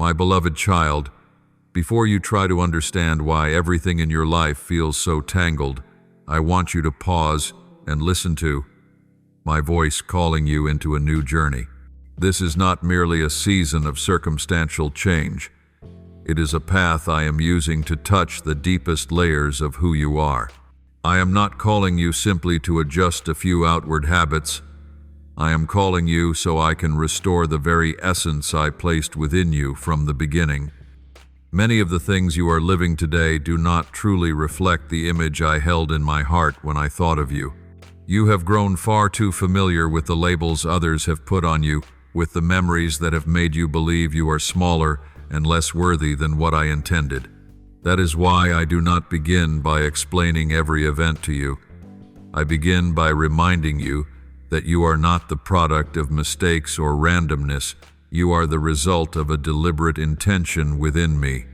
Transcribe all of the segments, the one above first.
My beloved child, before you try to understand why everything in your life feels so tangled, I want you to pause and listen to my voice calling you into a new journey. This is not merely a season of circumstantial change. It is a path I am using to touch the deepest layers of who you are. I am not calling you simply to adjust a few outward habits. I am calling you so I can restore the very essence I placed within you from the beginning. Many of the things you are living today do not truly reflect the image I held in my heart when I thought of you. You have grown far too familiar with the labels others have put on you, with the memories that have made you believe you are smaller and less worthy than what I intended. That is why I do not begin by explaining every event to you. I begin by reminding you that you are not the product of mistakes or randomness. You are the result of a deliberate intention within me.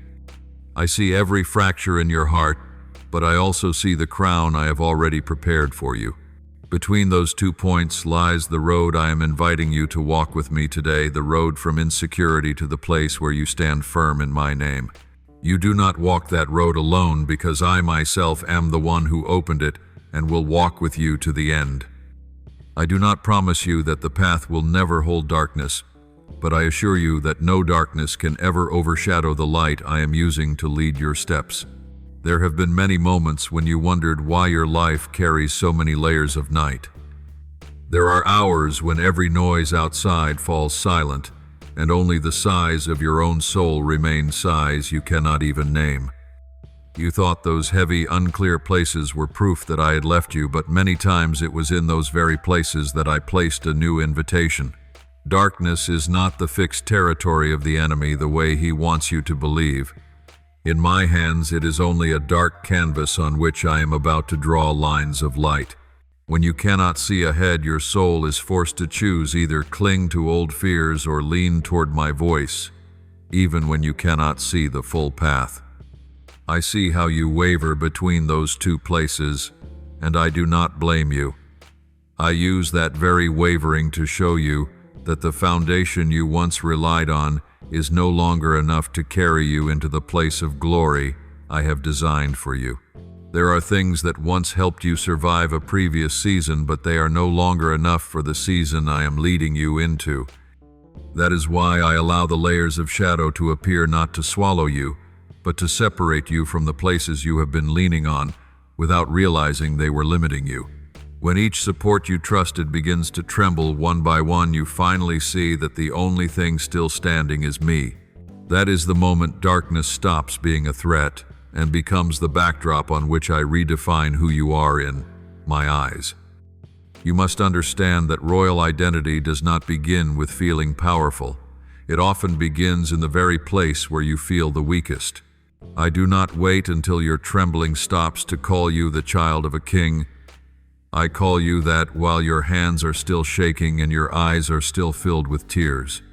I see every fracture in your heart, but I also see the crown I have already prepared for you. Between those 2 points lies the road I am inviting you to walk with me today, the road from insecurity to the place where you stand firm in my name. You do not walk that road alone, because I myself am the one who opened it and will walk with you to the end. I do not promise you that the path will never hold darkness, but I assure you that no darkness can ever overshadow the light I am using to lead your steps. There have been many moments when you wondered why your life carries so many layers of night. There are hours when every noise outside falls silent, and only the sighs of your own soul remain sighs you cannot even name. You thought those heavy, unclear places were proof that I had left you, but many times it was in those very places that I placed a new invitation. Darkness is not the fixed territory of the enemy the way he wants you to believe. In my hands, it is only a dark canvas on which I am about to draw lines of light. When you cannot see ahead, your soul is forced to choose: either cling to old fears or lean toward my voice, even when you cannot see the full path. I see how you waver between those 2 places, and I do not blame you. I use that very wavering to show you that the foundation you once relied on is no longer enough to carry you into the place of glory I have designed for you. There are things that once helped you survive a previous season, but they are no longer enough for the season I am leading you into. That is why I allow the layers of shadow to appear, not to swallow you, but to separate you from the places you have been leaning on without realizing they were limiting you. When each support you trusted begins to tremble one by one, you finally see that the only thing still standing is me. That is the moment darkness stops being a threat and becomes the backdrop on which I redefine who you are in my eyes. You must understand that royal identity does not begin with feeling powerful. It often begins in the very place where you feel the weakest. I do not wait until your trembling stops to call you the child of a king. I call you that while your hands are still shaking and your eyes are still filled with tears.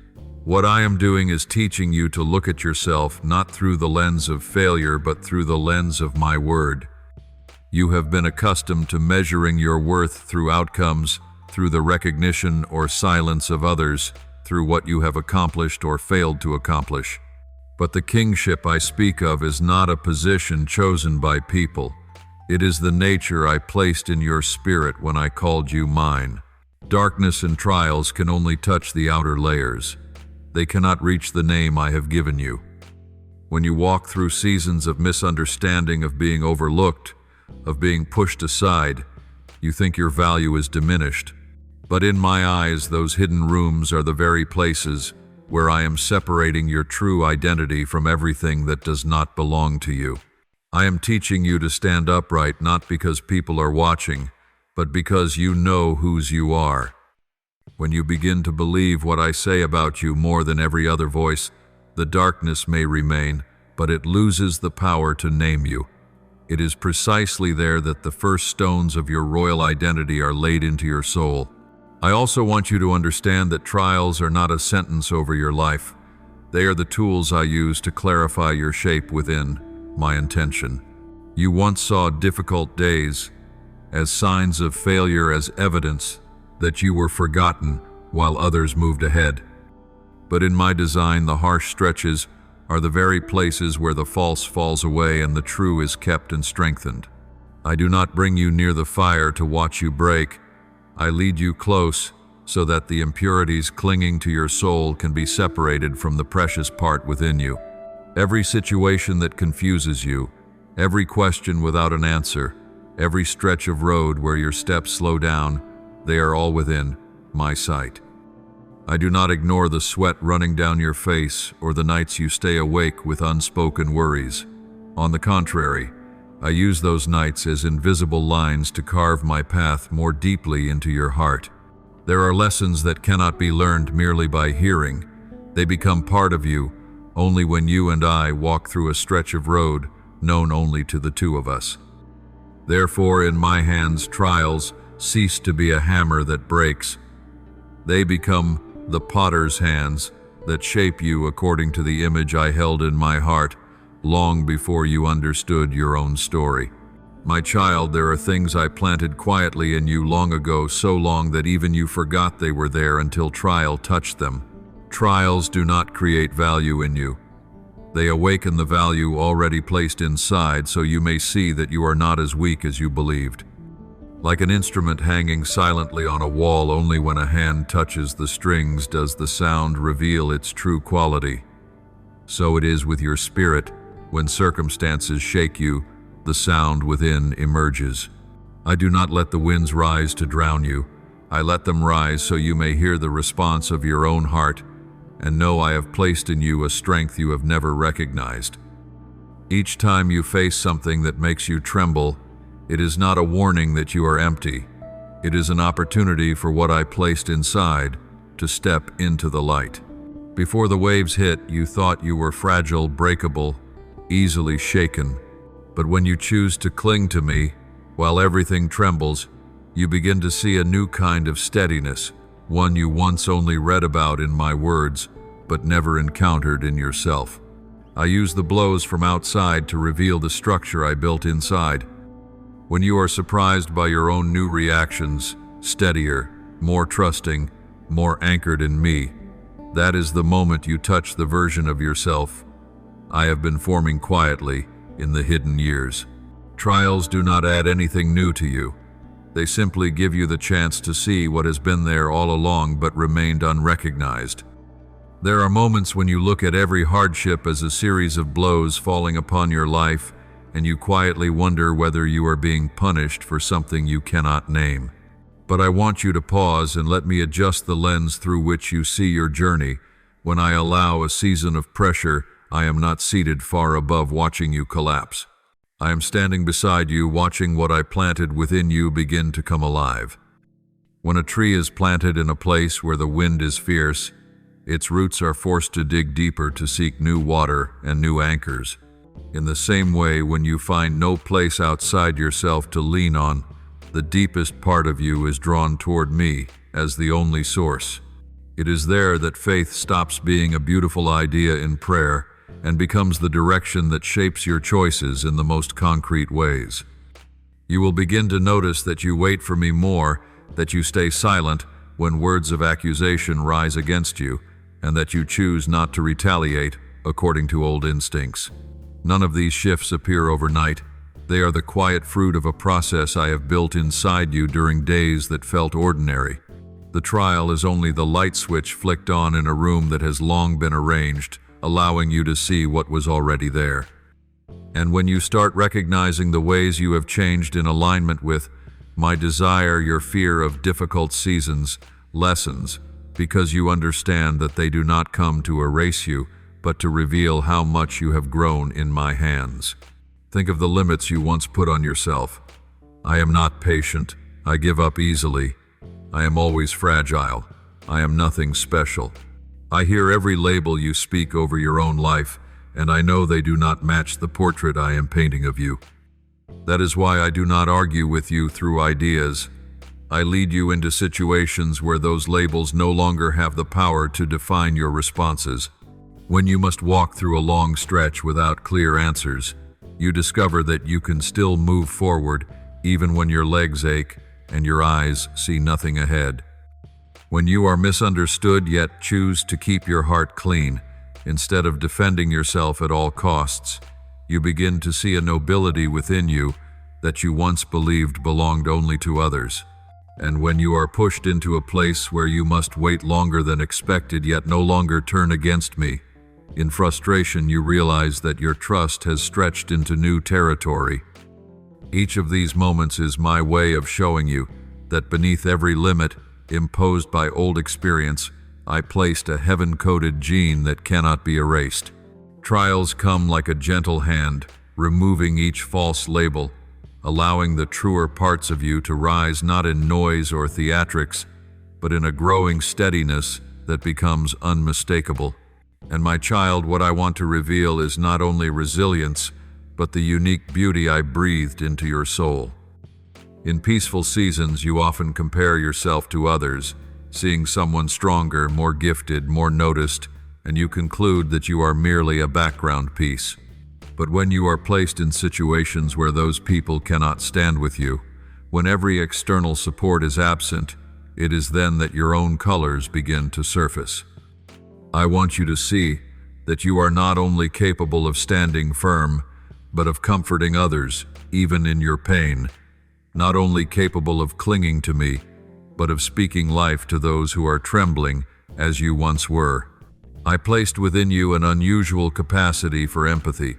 What I am doing is teaching you to look at yourself not through the lens of failure, but through the lens of my word. You have been accustomed to measuring your worth through outcomes, through the recognition or silence of others, through what you have accomplished or failed to accomplish. But the kingship I speak of is not a position chosen by people. It is the nature I placed in your spirit when I called you mine. Darkness and trials can only touch the outer layers. They cannot reach the name I have given you. When you walk through seasons of misunderstanding, of being overlooked, of being pushed aside, you think your value is diminished. But in my eyes, those hidden rooms are the very places where I am separating your true identity from everything that does not belong to you. I am teaching you to stand upright, not because people are watching, but because you know whose you are. When you begin to believe what I say about you more than every other voice, the darkness may remain, but it loses the power to name you. It is precisely there that the first stones of your royal identity are laid into your soul. I also want you to understand that trials are not a sentence over your life. They are the tools I use to clarify your shape within my intention. You once saw difficult days as signs of failure, as evidence that you were forgotten while others moved ahead. But in my design, the harsh stretches are the very places where the false falls away and the true is kept and strengthened. I do not bring you near the fire to watch you break. I lead you close so that the impurities clinging to your soul can be separated from the precious part within you. Every situation that confuses you, every question without an answer, every stretch of road where your steps slow down, they are all within my sight. I do not ignore the sweat running down your face or the nights you stay awake with unspoken worries. On the contrary, I use those nights as invisible lines to carve my path more deeply into your heart. There are lessons that cannot be learned merely by hearing. They become part of you only when you and I walk through a stretch of road known only to the two of us. Therefore, in my hands, trials cease to be a hammer that breaks. They become the potter's hands that shape you according to the image I held in my heart long before you understood your own story. My child, there are things I planted quietly in you long ago, so long that even you forgot they were there until trial touched them. Trials do not create value in you. They awaken the value already placed inside so you may see that you are not as weak as you believed. Like an instrument hanging silently on a wall, only when a hand touches the strings does the sound reveal its true quality. So it is with your spirit. When circumstances shake you, the sound within emerges. I do not let the winds rise to drown you. I let them rise so you may hear the response of your own heart and know I have placed in you a strength you have never recognized. Each time you face something that makes you tremble, it is not a warning that you are empty. It is an opportunity for what I placed inside to step into the light. Before the waves hit, you thought you were fragile, breakable, easily shaken. But when you choose to cling to me, while everything trembles, you begin to see a new kind of steadiness, one you once only read about in my words, but never encountered in yourself. I use the blows from outside to reveal the structure I built inside. When you are surprised by your own new reactions, steadier, more trusting, more anchored in me, that is the moment you touch the version of yourself I have been forming quietly in the hidden years. Trials do not add anything new to you. They simply give you the chance to see what has been there all along but remained unrecognized. There are moments when you look at every hardship as a series of blows falling upon your life, and you quietly wonder whether you are being punished for something you cannot name. But I want you to pause and let me adjust the lens through which you see your journey. When I allow a season of pressure, I am not seated far above watching you collapse. I am standing beside you, watching what I planted within you begin to come alive. When a tree is planted in a place where the wind is fierce, its roots are forced to dig deeper to seek new water and new anchors. In the same way, when you find no place outside yourself to lean on, the deepest part of you is drawn toward me as the only source. It is there that faith stops being a beautiful idea in prayer and becomes the direction that shapes your choices in the most concrete ways. You will begin to notice that you wait for me more, that you stay silent when words of accusation rise against you, and that you choose not to retaliate according to old instincts. None of these shifts appear overnight. They are the quiet fruit of a process I have built inside you during days that felt ordinary. The trial is only the light switch flicked on in a room that has long been arranged, allowing you to see what was already there. And when you start recognizing the ways you have changed in alignment with my desire, your fear of difficult seasons lessens, because you understand that they do not come to erase you, but to reveal how much you have grown in my hands. Think of the limits you once put on yourself. I am not patient. I give up easily. I am always fragile. I am nothing special. I hear every label you speak over your own life, and I know they do not match the portrait I am painting of you. That is why I do not argue with you through ideas. I lead you into situations where those labels no longer have the power to define your responses. When you must walk through a long stretch without clear answers, you discover that you can still move forward even when your legs ache and your eyes see nothing ahead. When you are misunderstood yet choose to keep your heart clean, instead of defending yourself at all costs, you begin to see a nobility within you that you once believed belonged only to others. And when you are pushed into a place where you must wait longer than expected yet no longer turn against me, in frustration you realize that your trust has stretched into new territory. Each of these moments is my way of showing you that beneath every limit imposed by old experience, I placed a heaven-coded gene that cannot be erased. Trials come like a gentle hand, removing each false label, allowing the truer parts of you to rise not in noise or theatrics, but in a growing steadiness that becomes unmistakable. And my child, what I want to reveal is not only resilience, but the unique beauty I breathed into your soul. In peaceful seasons, you often compare yourself to others, seeing someone stronger, more gifted, more noticed, and you conclude that you are merely a background piece. But when you are placed in situations where those people cannot stand with you, when every external support is absent, it is then that your own colors begin to surface. I want you to see that you are not only capable of standing firm, but of comforting others, even in your pain, not only capable of clinging to me, but of speaking life to those who are trembling as you once were. I placed within you an unusual capacity for empathy,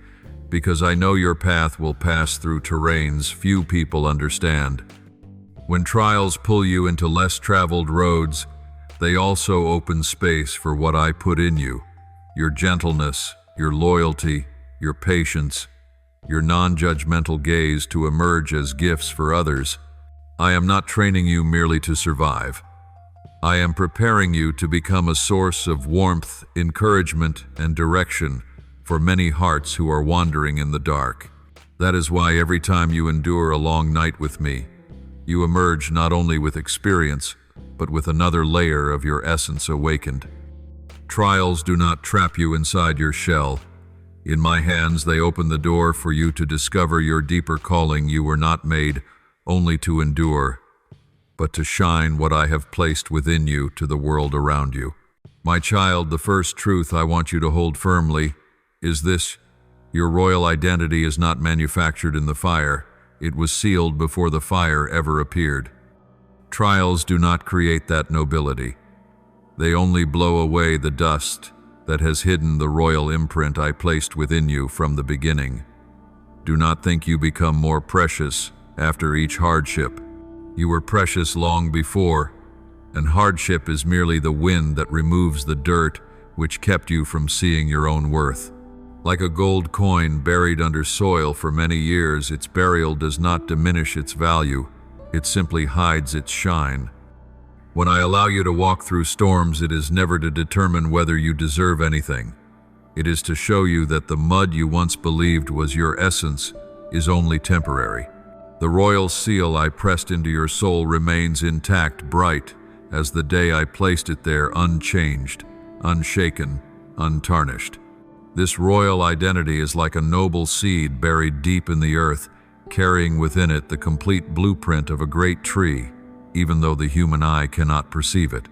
because I know your path will pass through terrains few people understand. When trials pull you into less traveled roads, they also open space for what I put in you: your gentleness, your loyalty, your patience, your non-judgmental gaze to emerge as gifts for others. I am not training you merely to survive. I am preparing you to become a source of warmth, encouragement, and direction for many hearts who are wandering in the dark. That is why every time you endure a long night with me, you emerge not only with experience, but with another layer of your essence awakened. Trials do not trap you inside your shell. In my hands, they open the door for you to discover your deeper calling. You were not made only to endure, but to shine what I have placed within you to the world around you. My child, the first truth I want you to hold firmly is this: your royal identity is not manufactured in the fire. It was sealed before the fire ever appeared. Trials do not create that nobility. They only blow away the dust that has hidden the royal imprint I placed within you from the beginning. Do not think you become more precious after each hardship. You were precious long before, and hardship is merely the wind that removes the dirt which kept you from seeing your own worth. Like a gold coin buried under soil for many years, its burial does not diminish its value, it simply hides its shine. When I allow you to walk through storms, it is never to determine whether you deserve anything. It is to show you that the mud you once believed was your essence is only temporary. The royal seal I pressed into your soul remains intact, bright as the day I placed it there, unchanged, unshaken, untarnished. This royal identity is like a noble seed buried deep in the earth, carrying within it the complete blueprint of a great tree, even though the human eye cannot perceive it.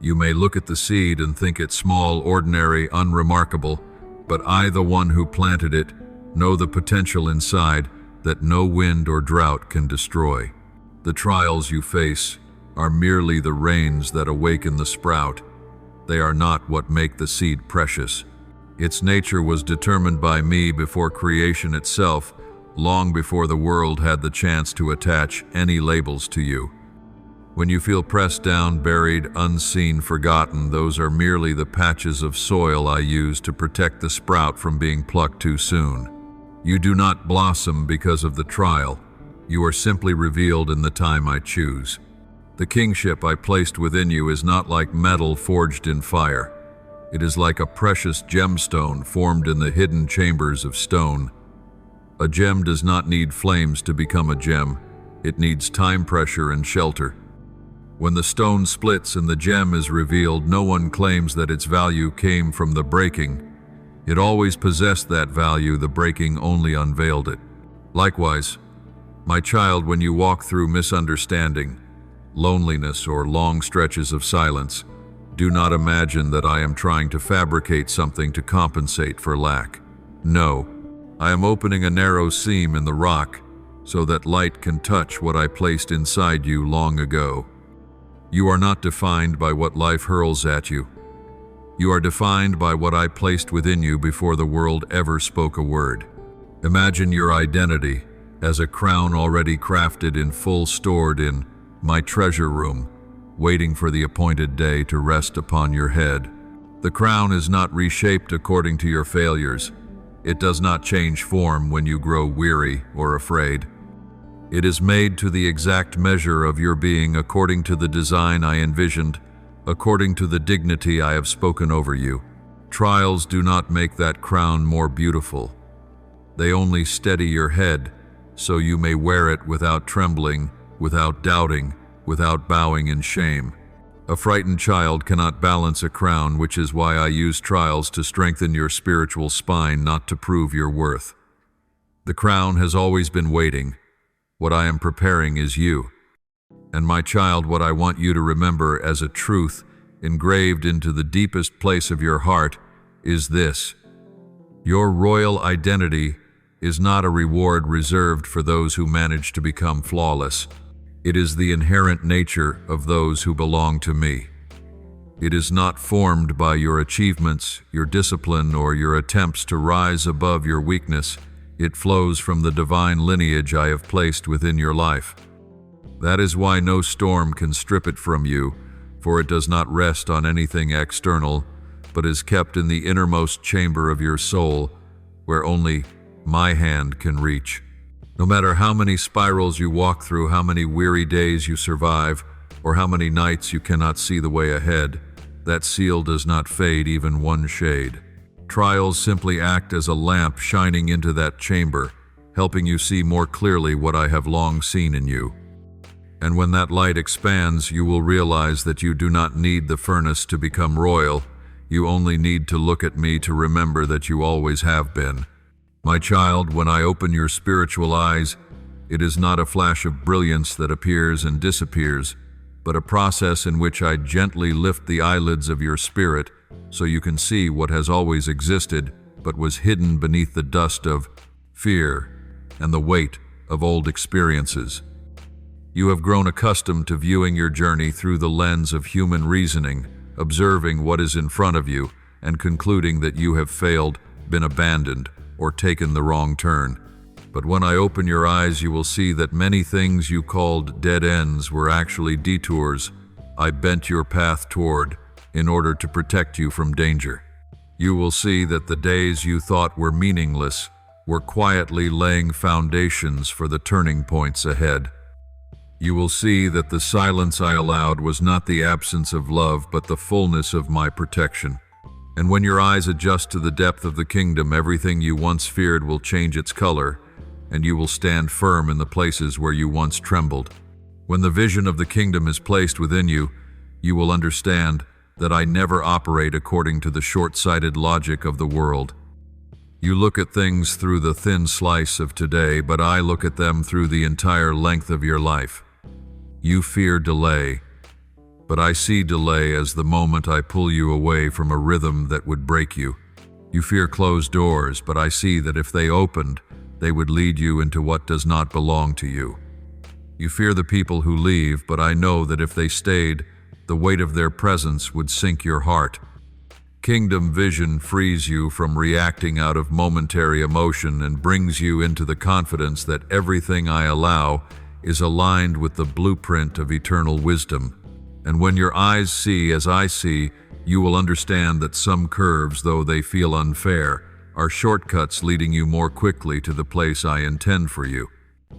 You may look at the seed and think it small, ordinary, unremarkable, but I, the one who planted it, know the potential inside that no wind or drought can destroy. The trials you face are merely the rains that awaken the sprout. They are not what make the seed precious. Its nature was determined by me before creation itself, long before the world had the chance to attach any labels to you. When you feel pressed down, buried, unseen, forgotten, those are merely the patches of soil I use to protect the sprout from being plucked too soon. You do not blossom because of the trial. You are simply revealed in the time I choose. The kingship I placed within you is not like metal forged in fire. It is like a precious gemstone formed in the hidden chambers of stone. A gem does not need flames to become a gem. It needs time, pressure, and shelter. When the stone splits and the gem is revealed, no one claims that its value came from the breaking. It always possessed that value, the breaking only unveiled it. Likewise, my child, when you walk through misunderstanding, loneliness, or long stretches of silence, do not imagine that I am trying to fabricate something to compensate for lack. No, I am opening a narrow seam in the rock so that light can touch what I placed inside you long ago. You are not defined by what life hurls at you. You are defined by what I placed within you before the world ever spoke a word. Imagine your identity as a crown already crafted in full, stored in my treasure room, waiting for the appointed day to rest upon your head. The crown is not reshaped according to your failures. It does not change form when you grow weary or afraid. It is made to the exact measure of your being, according to the design I envisioned, according to the dignity I have spoken over you. Trials do not make that crown more beautiful. They only steady your head, so you may wear it without trembling, without doubting, without bowing in shame. A frightened child cannot balance a crown, which is why I use trials to strengthen your spiritual spine, not to prove your worth. The crown has always been waiting. What I am preparing is you. And my child, what I want you to remember as a truth engraved into the deepest place of your heart is this: your royal identity is not a reward reserved for those who manage to become flawless. It is the inherent nature of those who belong to me. It is not formed by your achievements, your discipline, or your attempts to rise above your weakness. It flows from the divine lineage I have placed within your life. That is why no storm can strip it from you, for it does not rest on anything external, but is kept in the innermost chamber of your soul, where only my hand can reach. No matter how many spirals you walk through, how many weary days you survive, or how many nights you cannot see the way ahead, that seal does not fade even one shade. Trials simply act as a lamp shining into that chamber, helping you see more clearly what I have long seen in you. And when that light expands, you will realize that you do not need the furnace to become royal. You only need to look at me to remember that you always have been. My child, when I open your spiritual eyes, it is not a flash of brilliance that appears and disappears, but a process in which I gently lift the eyelids of your spirit so you can see what has always existed but was hidden beneath the dust of fear and the weight of old experiences. You have grown accustomed to viewing your journey through the lens of human reasoning, observing what is in front of you and concluding that you have failed, been abandoned, or taken the wrong turn. But when I open your eyes, you will see that many things you called dead ends were actually detours I bent your path toward in order to protect you from danger. You will see that the days you thought were meaningless were quietly laying foundations for the turning points ahead. You will see that the silence I allowed was not the absence of love, but the fullness of my protection. And when your eyes adjust to the depth of the kingdom, everything you once feared will change its color, and you will stand firm in the places where you once trembled. When the vision of the kingdom is placed within you, you will understand that I never operate according to the short-sighted logic of the world. You look at things through the thin slice of today, but I look at them through the entire length of your life. You fear delay, but I see delay as the moment I pull you away from a rhythm that would break you. You fear closed doors, but I see that if they opened, they would lead you into what does not belong to you. You fear the people who leave, but I know that if they stayed, the weight of their presence would sink your heart. Kingdom vision frees you from reacting out of momentary emotion and brings you into the confidence that everything I allow is aligned with the blueprint of eternal wisdom. And when your eyes see as I see, you will understand that some curves, though they feel unfair, are shortcuts leading you more quickly to the place I intend for you.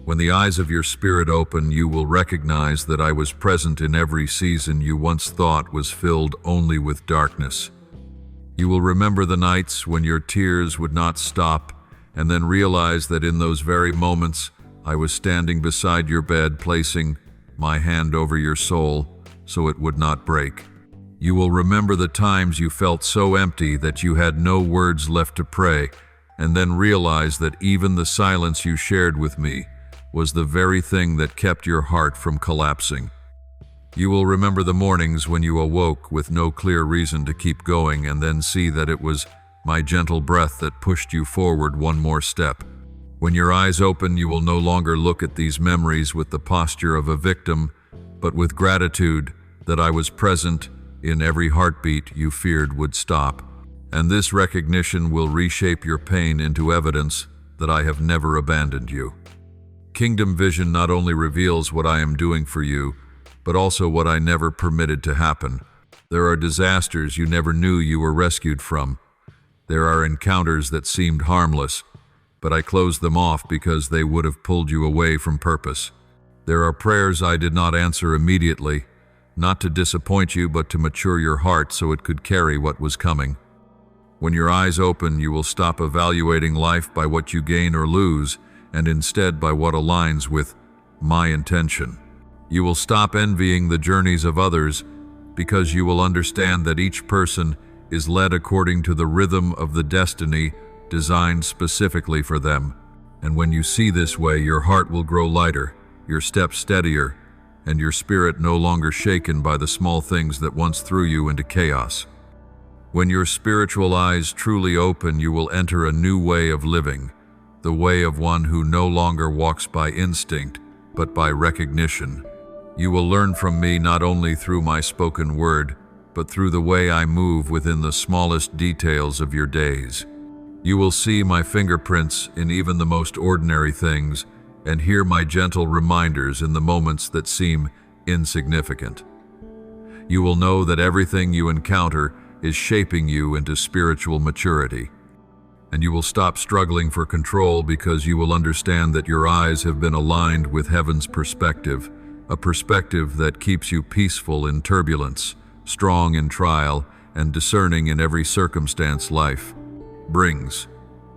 When the eyes of your spirit open, you will recognize that I was present in every season you once thought was filled only with darkness. You will remember the nights when your tears would not stop, and then realize that in those very moments I was standing beside your bed, placing my hand over your soul so it would not break. You will remember the times you felt so empty that you had no words left to pray, and then realize that even the silence you shared with me was the very thing that kept your heart from collapsing. You will remember the mornings when you awoke with no clear reason to keep going and then see that it was my gentle breath that pushed you forward one more step. When your eyes open, you will no longer look at these memories with the posture of a victim, but with gratitude that I was present in every heartbeat you feared would stop. And this recognition will reshape your pain into evidence that I have never abandoned you. Kingdom vision not only reveals what I am doing for you, but also what I never permitted to happen. There are disasters you never knew you were rescued from. There are encounters that seemed harmless, but I closed them off because they would have pulled you away from purpose. There are prayers I did not answer immediately, not to disappoint you, but to mature your heart so it could carry what was coming. When your eyes open, you will stop evaluating life by what you gain or lose, and instead by what aligns with my intention. You will stop envying the journeys of others because you will understand that each person is led according to the rhythm of the destiny designed specifically for them. And when you see this way, your heart will grow lighter, your steps steadier, and your spirit no longer shaken by the small things that once threw you into chaos. When your spiritual eyes truly open, you will enter a new way of living, the way of one who no longer walks by instinct, but by recognition. You will learn from me not only through my spoken word, but through the way I move within the smallest details of your days. You will see my fingerprints in even the most ordinary things, and hear my gentle reminders in the moments that seem insignificant. You will know that everything you encounter is shaping you into spiritual maturity. And you will stop struggling for control because you will understand that your eyes have been aligned with heaven's perspective, a perspective that keeps you peaceful in turbulence, strong in trial, and discerning in every circumstance life brings.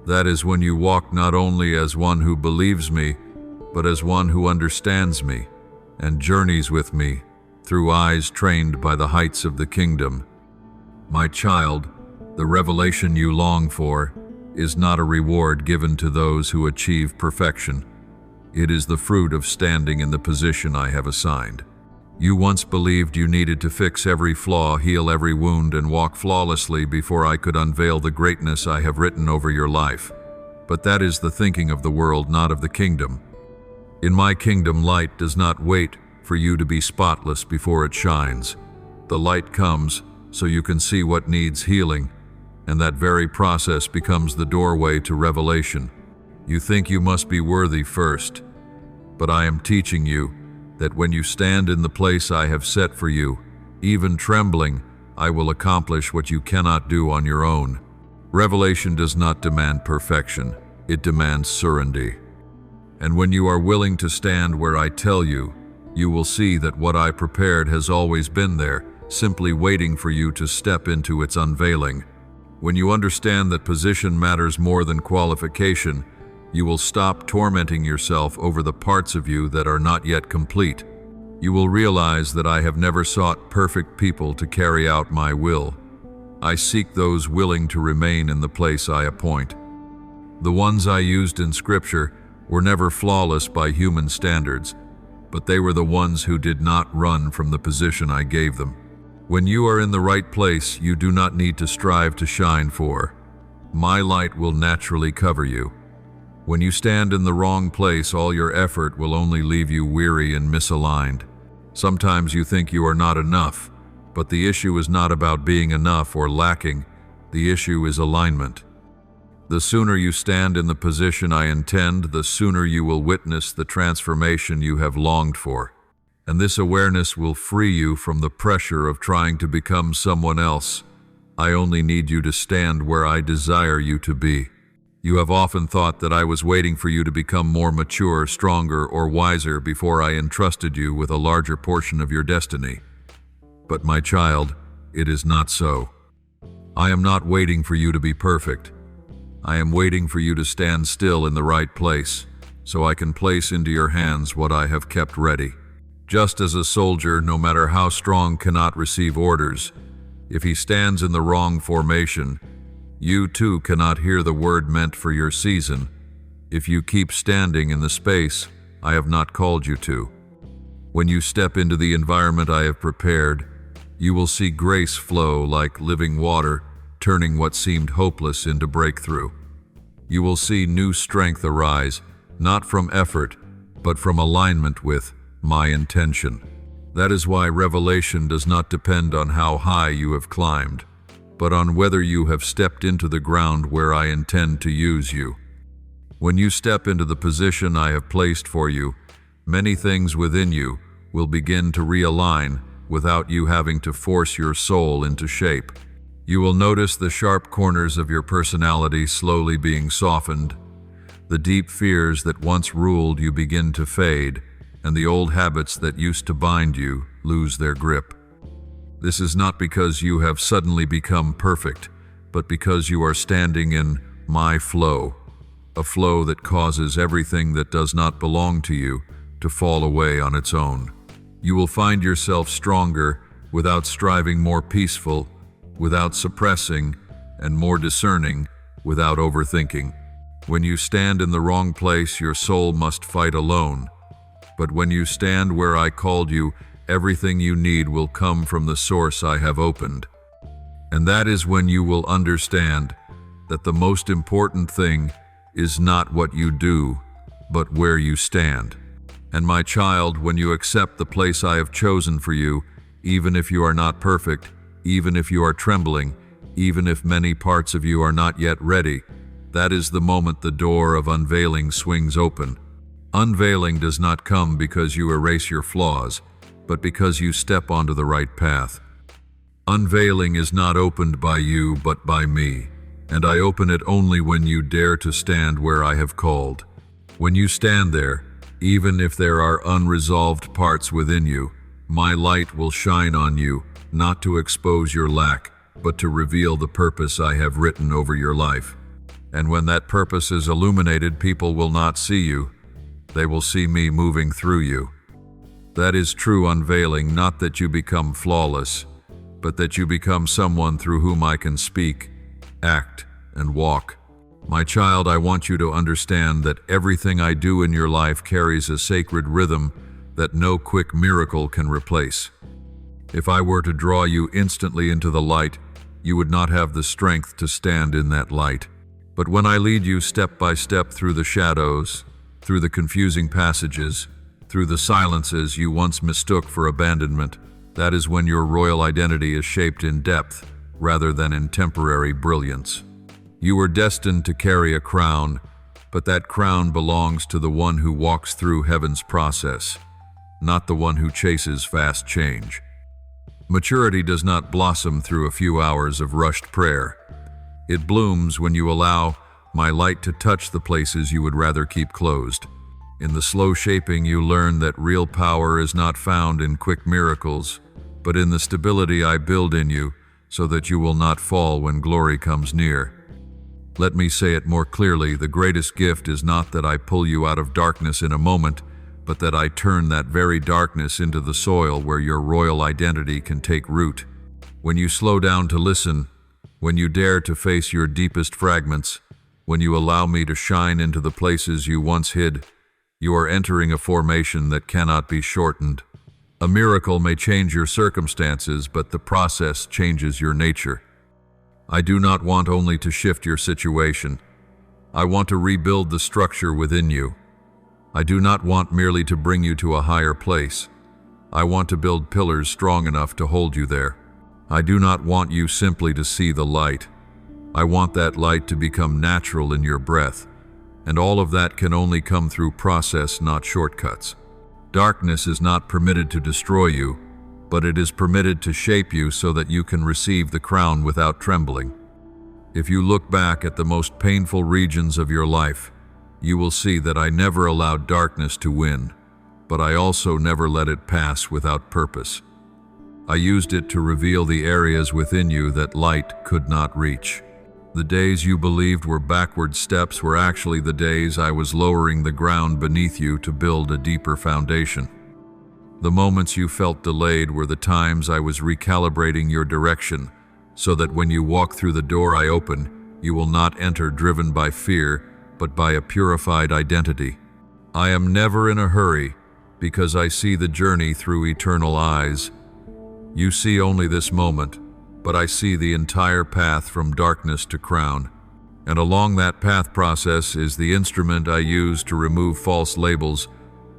That is when you walk not only as one who believes me, but as one who understands me and journeys with me through eyes trained by the heights of the kingdom. My child, the revelation you long for is not a reward given to those who achieve perfection. It is the fruit of standing in the position I have assigned. You once believed you needed to fix every flaw, heal every wound, and walk flawlessly before I could unveil the greatness I have written over your life. But that is the thinking of the world, not of the kingdom. In my kingdom, light does not wait for you to be spotless before it shines. The light comes so you can see what needs healing, and that very process becomes the doorway to revelation. You think you must be worthy first, but I am teaching you that when you stand in the place I have set for you, even trembling, I will accomplish what you cannot do on your own. Revelation does not demand perfection, it demands surrender. And when you are willing to stand where I tell you, you will see that what I prepared has always been there, simply waiting for you to step into its unveiling. When you understand that position matters more than qualification, you will stop tormenting yourself over the parts of you that are not yet complete. You will realize that I have never sought perfect people to carry out my will. I seek those willing to remain in the place I appoint. The ones I used in Scripture were never flawless by human standards, but they were the ones who did not run from the position I gave them. When you are in the right place, you do not need to strive to shine, for my light will naturally cover you. When you stand in the wrong place, all your effort will only leave you weary and misaligned. Sometimes you think you are not enough, but the issue is not about being enough or lacking. The issue is alignment. The sooner you stand in the position I intend, the sooner you will witness the transformation you have longed for. And this awareness will free you from the pressure of trying to become someone else. I only need you to stand where I desire you to be. You have often thought that I was waiting for you to become more mature, stronger, or wiser before I entrusted you with a larger portion of your destiny. But my child, it is not so. I am not waiting for you to be perfect. I am waiting for you to stand still in the right place, so I can place into your hands what I have kept ready. Just as a soldier, no matter how strong, cannot receive orders, if he stands in the wrong formation, you too cannot hear the word meant for your season if you keep standing in the space I have not called you to. When you step into the environment I have prepared, you will see grace flow like living water, turning what seemed hopeless into breakthrough. You will see new strength arise, not from effort, but from alignment with my intention. That is why revelation does not depend on how high you have climbed, but on whether you have stepped into the ground where I intend to use you. When you step into the position I have placed for you, many things within you will begin to realign without you having to force your soul into shape. You will notice the sharp corners of your personality slowly being softened. The deep fears that once ruled you begin to fade, and the old habits that used to bind you lose their grip. This is not because you have suddenly become perfect, but because you are standing in my flow, a flow that causes everything that does not belong to you to fall away on its own. You will find yourself stronger without striving, more peaceful without suppressing, and more discerning without overthinking. When you stand in the wrong place, your soul must fight alone. But when you stand where I called you, everything you need will come from the source I have opened. And that is when you will understand that the most important thing is not what you do, but where you stand. And my child, when you accept the place I have chosen for you, even if you are not perfect, even if you are trembling, even if many parts of you are not yet ready, that is the moment the door of unveiling swings open. Unveiling does not come because you erase your flaws, but because you step onto the right path. Unveiling is not opened by you, but by me, and I open it only when you dare to stand where I have called. When you stand there, even if there are unresolved parts within you, my light will shine on you, not to expose your lack, but to reveal the purpose I have written over your life. And when that purpose is illuminated, people will not see you. They will see me moving through you. That is true unveiling, not that you become flawless, but that you become someone through whom I can speak, act, and walk. My child, I want you to understand that everything I do in your life carries a sacred rhythm that no quick miracle can replace. If I were to draw you instantly into the light, you would not have the strength to stand in that light. But when I lead you step by step through the shadows, through the confusing passages, through the silences you once mistook for abandonment, that is when your royal identity is shaped in depth rather than in temporary brilliance. You were destined to carry a crown, but that crown belongs to the one who walks through heaven's process, not the one who chases fast change. Maturity does not blossom through a few hours of rushed prayer. It blooms when you allow my light to touch the places you would rather keep closed. In the slow shaping, you learn that real power is not found in quick miracles, but in the stability I build in you so that you will not fall when glory comes near. Let me say it more clearly, the greatest gift is not that I pull you out of darkness in a moment, but that I turn that very darkness into the soil where your royal identity can take root. When you slow down to listen, when you dare to face your deepest fragments, when you allow me to shine into the places you once hid, you are entering a formation that cannot be shortened. A miracle may change your circumstances, but the process changes your nature. I do not want only to shift your situation. I want to rebuild the structure within you. I do not want merely to bring you to a higher place. I want to build pillars strong enough to hold you there. I do not want you simply to see the light. I want that light to become natural in your breath, and all of that can only come through process, not shortcuts. Darkness is not permitted to destroy you, but it is permitted to shape you so that you can receive the crown without trembling. If you look back at the most painful regions of your life, you will see that I never allowed darkness to win, but I also never let it pass without purpose. I used it to reveal the areas within you that light could not reach. The days you believed were backward steps were actually the days I was lowering the ground beneath you to build a deeper foundation. The moments you felt delayed were the times I was recalibrating your direction, so that when you walk through the door I open, you will not enter driven by fear, but by a purified identity. I am never in a hurry, because I see the journey through eternal eyes. You see only this moment, but I see the entire path from darkness to crown. And along that path process is the instrument I use to remove false labels,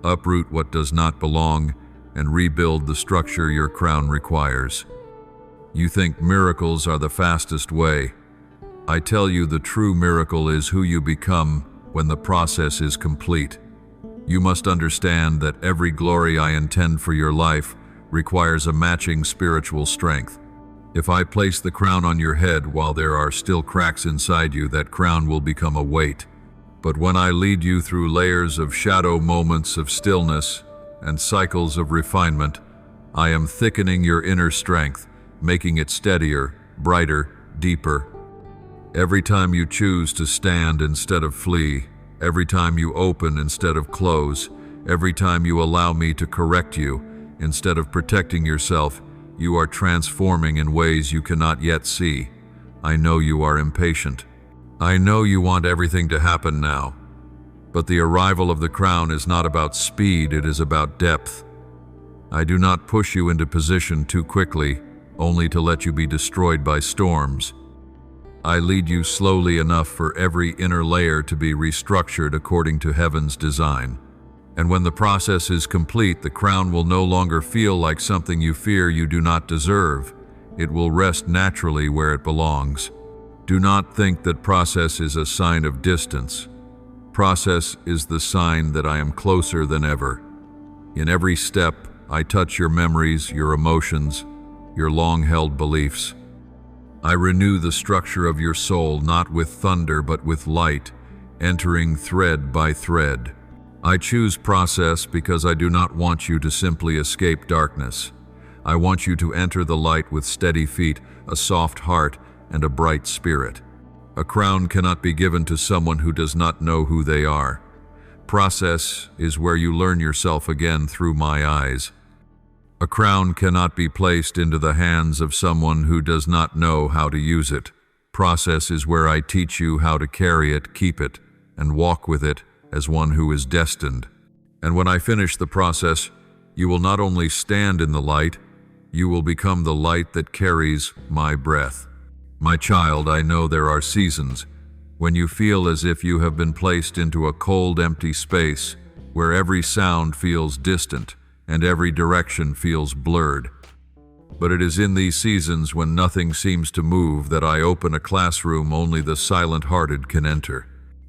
uproot what does not belong, and rebuild the structure your crown requires. You think miracles are the fastest way. I tell you the true miracle is who you become when the process is complete. You must understand that every glory I intend for your life requires a matching spiritual strength. If I place the crown on your head while there are still cracks inside you, that crown will become a weight. But when I lead you through layers of shadow, moments of stillness, and cycles of refinement, I am thickening your inner strength, making it steadier, brighter, deeper. Every time you choose to stand instead of flee, every time you open instead of close, every time you allow me to correct you instead of protecting yourself, you are transforming in ways you cannot yet see. I know you are impatient. I know you want everything to happen now. But the arrival of the crown is not about speed, it is about depth. I do not push you into position too quickly, only to let you be destroyed by storms. I lead you slowly enough for every inner layer to be restructured according to heaven's design. And when the process is complete, the crown will no longer feel like something you fear you do not deserve. It will rest naturally where it belongs. Do not think that process is a sign of distance. Process is the sign that I am closer than ever. In every step, I touch your memories, your emotions, your long-held beliefs. I renew the structure of your soul not with thunder but with light, entering thread by thread. I choose process because I do not want you to simply escape darkness. I want you to enter the light with steady feet, a soft heart, and a bright spirit. A crown cannot be given to someone who does not know who they are. Process is where you learn yourself again through my eyes. A crown cannot be placed into the hands of someone who does not know how to use it. Process is where I teach you how to carry it, keep it, and walk with it as one who is destined. And when I finish the process, you will not only stand in the light, you will become the light that carries my breath. My child, I know there are seasons when you feel as if you have been placed into a cold, empty space where every sound feels distant and every direction feels blurred. But it is in these seasons when nothing seems to move that I open a classroom only the silent-hearted can enter.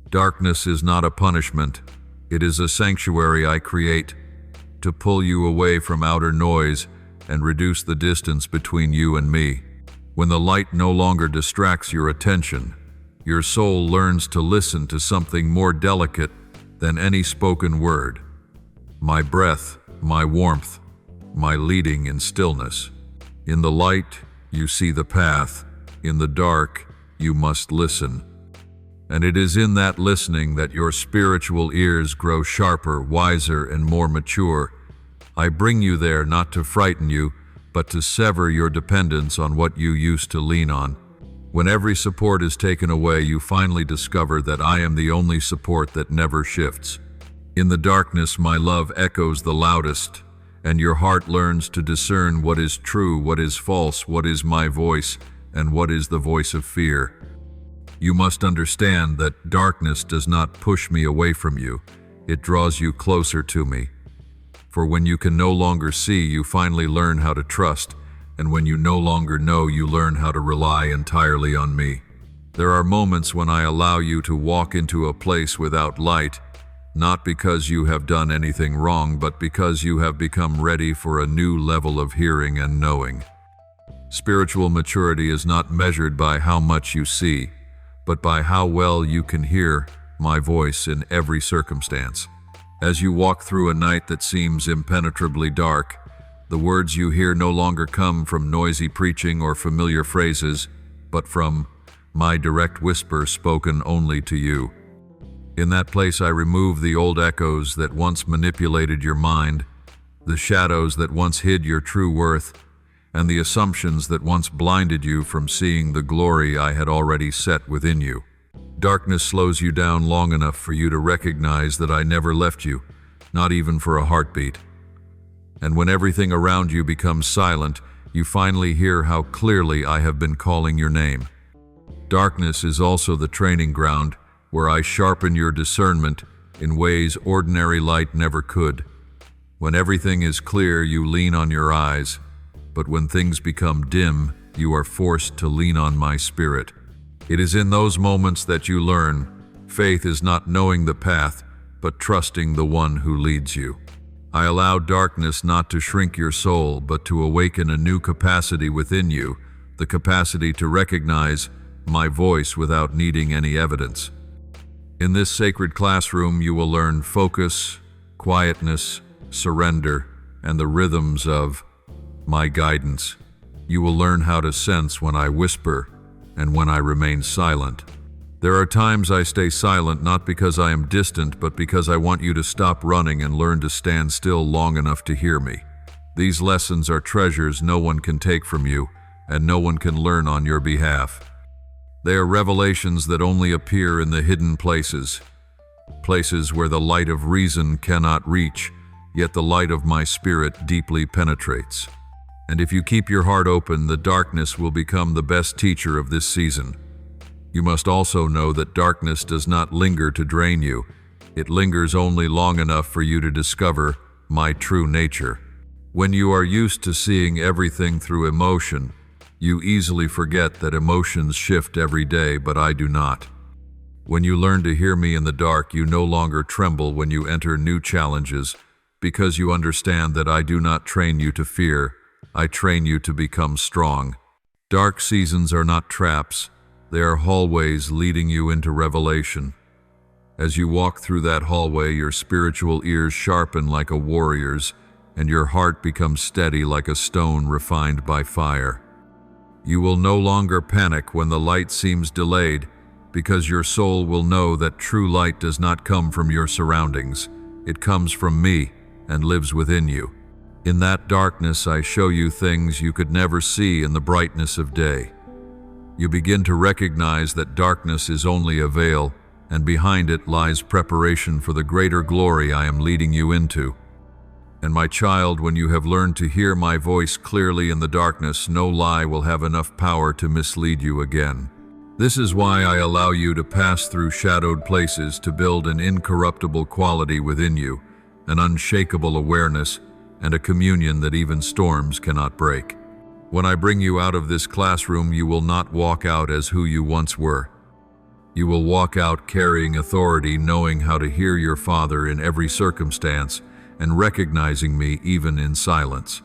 Darkness is not a punishment. It is a sanctuary I create to pull you away from outer noise and reduce the distance between you and me. When the light no longer distracts your attention, your soul learns to listen to something more delicate than any spoken word. My breath, my warmth, my leading in stillness. In the light, you see the path. In the dark, you must listen. And it is in that listening that your spiritual ears grow sharper, wiser, and more mature. I bring you there not to frighten you, but to sever your dependence on what you used to lean on. When every support is taken away, you finally discover that I am the only support that never shifts. In the darkness, my love echoes the loudest, and your heart learns to discern what is true, what is false, what is my voice, and what is the voice of fear. You must understand that darkness does not push me away from you. It draws you closer to me. For when you can no longer see, you finally learn how to trust, and when you no longer know, you learn how to rely entirely on me. There are moments when I allow you to walk into a place without light, not because you have done anything wrong, but because you have become ready for a new level of hearing and knowing. Spiritual maturity is not measured by how much you see, but by how well you can hear my voice in every circumstance. As you walk through a night that seems impenetrably dark, the words you hear no longer come from noisy preaching or familiar phrases, but from my direct whisper spoken only to you. In that place I remove the old echoes that once manipulated your mind, the shadows that once hid your true worth, and the assumptions that once blinded you from seeing the glory I had already set within you. Darkness slows you down long enough for you to recognize that I never left you, not even for a heartbeat. And when everything around you becomes silent, you finally hear how clearly I have been calling your name. Darkness is also the training ground where I sharpen your discernment in ways ordinary light never could. When everything is clear, you lean on your eyes, but when things become dim, you are forced to lean on my spirit. It is in those moments that you learn faith is not knowing the path, but trusting the one who leads you. I allow darkness not to shrink your soul, but to awaken a new capacity within you, the capacity to recognize my voice without needing any evidence. In this sacred classroom, you will learn focus, quietness, surrender, and the rhythms of my guidance. You will learn how to sense when I whisper and when I remain silent. There are times I stay silent not because I am distant, but because I want you to stop running and learn to stand still long enough to hear me. These lessons are treasures no one can take from you, and no one can learn on your behalf. They are revelations that only appear in the hidden places, places where the light of reason cannot reach, yet the light of my spirit deeply penetrates. And if you keep your heart open, the darkness will become the best teacher of this season. You must also know that darkness does not linger to drain you. It lingers only long enough for you to discover my true nature. When you are used to seeing everything through emotion, you easily forget that emotions shift every day, but I do not. When you learn to hear me in the dark, you no longer tremble when you enter new challenges, because you understand that I do not train you to fear, I train you to become strong. Dark seasons are not traps, they are hallways leading you into revelation. As you walk through that hallway, your spiritual ears sharpen like a warrior's, and your heart becomes steady like a stone refined by fire. You will no longer panic when the light seems delayed, because your soul will know that true light does not come from your surroundings. It comes from me and lives within you. In that darkness, I show you things you could never see in the brightness of day. You begin to recognize that darkness is only a veil, and behind it lies preparation for the greater glory I am leading you into. And my child, when you have learned to hear my voice clearly in the darkness, no lie will have enough power to mislead you again. This is why I allow you to pass through shadowed places to build an incorruptible quality within you, an unshakable awareness, and a communion that even storms cannot break. When I bring you out of this classroom, you will not walk out as who you once were. You will walk out carrying authority, knowing how to hear your Father in every circumstance, and recognizing me even in silence.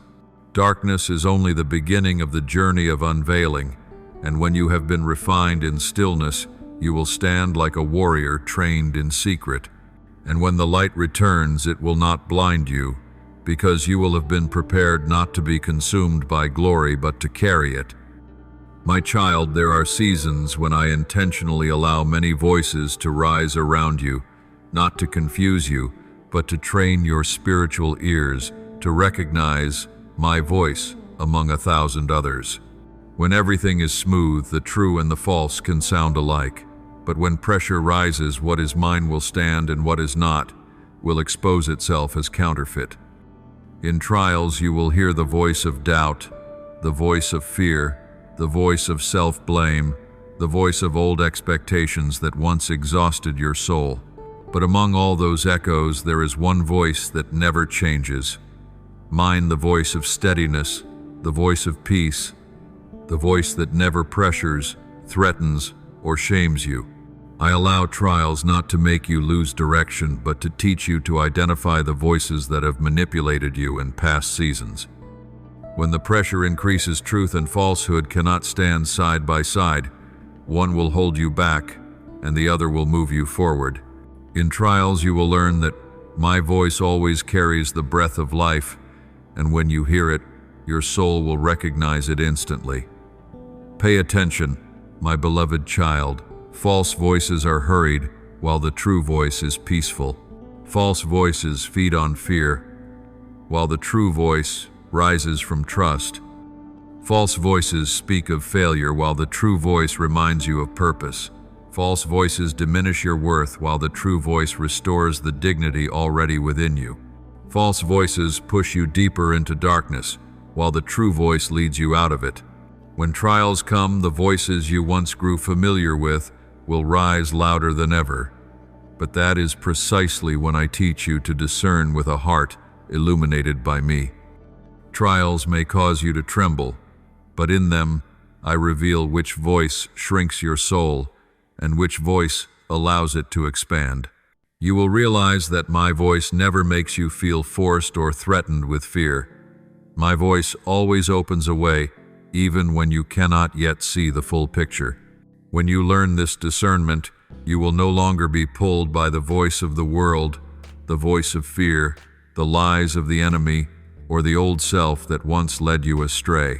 Darkness is only the beginning of the journey of unveiling, and when you have been refined in stillness, you will stand like a warrior trained in secret. And when the light returns, it will not blind you, because you will have been prepared not to be consumed by glory, but to carry it. My child, there are seasons when I intentionally allow many voices to rise around you, not to confuse you, but to train your spiritual ears to recognize my voice among 1,000 others. When everything is smooth, the true and the false can sound alike. But when pressure rises, what is mine will stand, and what is not will expose itself as counterfeit. In trials, you will hear the voice of doubt, the voice of fear, the voice of self-blame, the voice of old expectations that once exhausted your soul. But among all those echoes, there is one voice that never changes. Mine, the voice of steadiness, the voice of peace, the voice that never pressures, threatens, or shames you. I allow trials not to make you lose direction, but to teach you to identify the voices that have manipulated you in past seasons. When the pressure increases, truth and falsehood cannot stand side by side. One will hold you back, and the other will move you forward. In trials, you will learn that my voice always carries the breath of life, and when you hear it, your soul will recognize it instantly. Pay attention, my beloved child. False voices are hurried, while the true voice is peaceful. False voices feed on fear, while the true voice rises from trust. False voices speak of failure, while the true voice reminds you of purpose. False voices diminish your worth, while the true voice restores the dignity already within you. False voices push you deeper into darkness, while the true voice leads you out of it. When trials come, the voices you once grew familiar with will rise louder than ever. But that is precisely when I teach you to discern with a heart illuminated by me. Trials may cause you to tremble, but in them I reveal which voice shrinks your soul and which voice allows it to expand. You will realize that my voice never makes you feel forced or threatened with fear. My voice always opens a way, even when you cannot yet see the full picture. When you learn this discernment, you will no longer be pulled by the voice of the world, the voice of fear, the lies of the enemy, or the old self that once led you astray.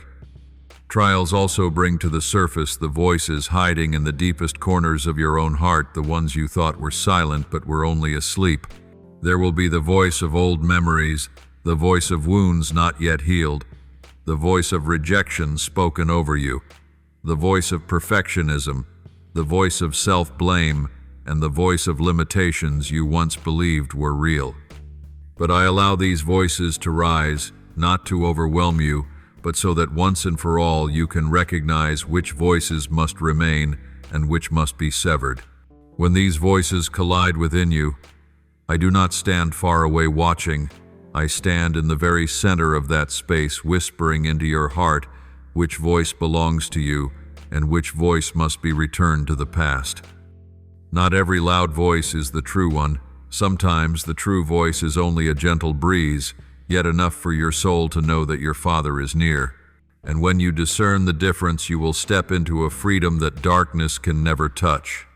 Trials also bring to the surface the voices hiding in the deepest corners of your own heart, the ones you thought were silent but were only asleep. There will be the voice of old memories, the voice of wounds not yet healed, the voice of rejection spoken over you, the voice of perfectionism, the voice of self-blame, and the voice of limitations you once believed were real. But I allow these voices to rise, not to overwhelm you, but so that once and for all you can recognize which voices must remain and which must be severed. When these voices collide within you, I do not stand far away watching. I stand in the very center of that space, whispering into your heart which voice belongs to you and which voice must be returned to the past. Not every loud voice is the true one. Sometimes the true voice is only a gentle breeze, yet enough for your soul to know that your Father is near. And when you discern the difference, you will step into a freedom that darkness can never touch.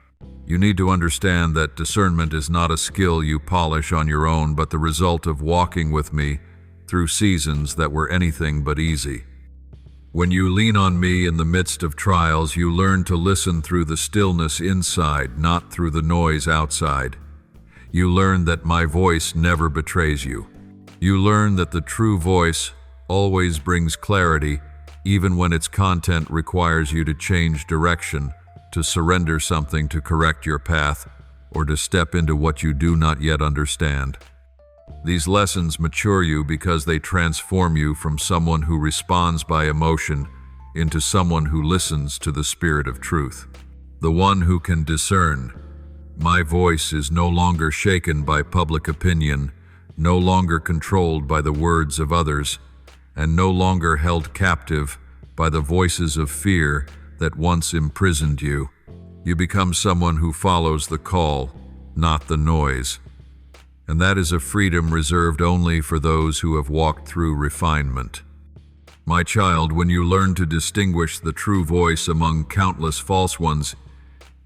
You need to understand that discernment is not a skill you polish on your own, but the result of walking with me through seasons that were anything but easy. When you lean on me in the midst of trials, you learn to listen through the stillness inside, not through the noise outside. You learn that my voice never betrays you. You learn that the true voice always brings clarity, even when its content requires you to change direction, to surrender something to correct your path, or to step into what you do not yet understand. These lessons mature you because they transform you from someone who responds by emotion into someone who listens to the Spirit of truth. The one who can discern. My voice is no longer shaken by public opinion, no longer controlled by the words of others, and no longer held captive by the voices of fear that once imprisoned you. You become someone who follows the call, not the noise. And that is a freedom reserved only for those who have walked through refinement. My child, when you learn to distinguish the true voice among countless false ones,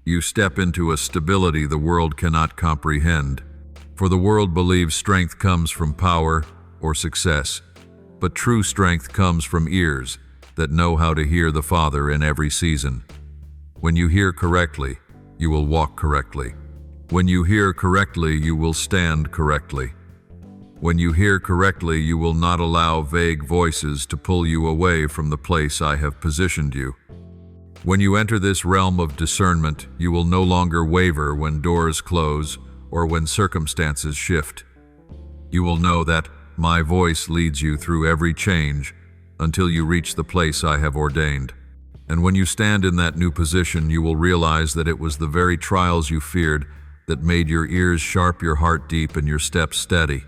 you step into a stability the world cannot comprehend. For the world believes strength comes from power or success, but true strength comes from ears that know how to hear the Father in every season. When you hear correctly, you will walk correctly. When you hear correctly, you will stand correctly. When you hear correctly, you will not allow vague voices to pull you away from the place I have positioned you. When you enter this realm of discernment, you will no longer waver when doors close or when circumstances shift. You will know that my voice leads you through every change until you reach the place I have ordained. And when you stand in that new position, you will realize that it was the very trials you feared that made your ears sharp, your heart deep, and your steps steady.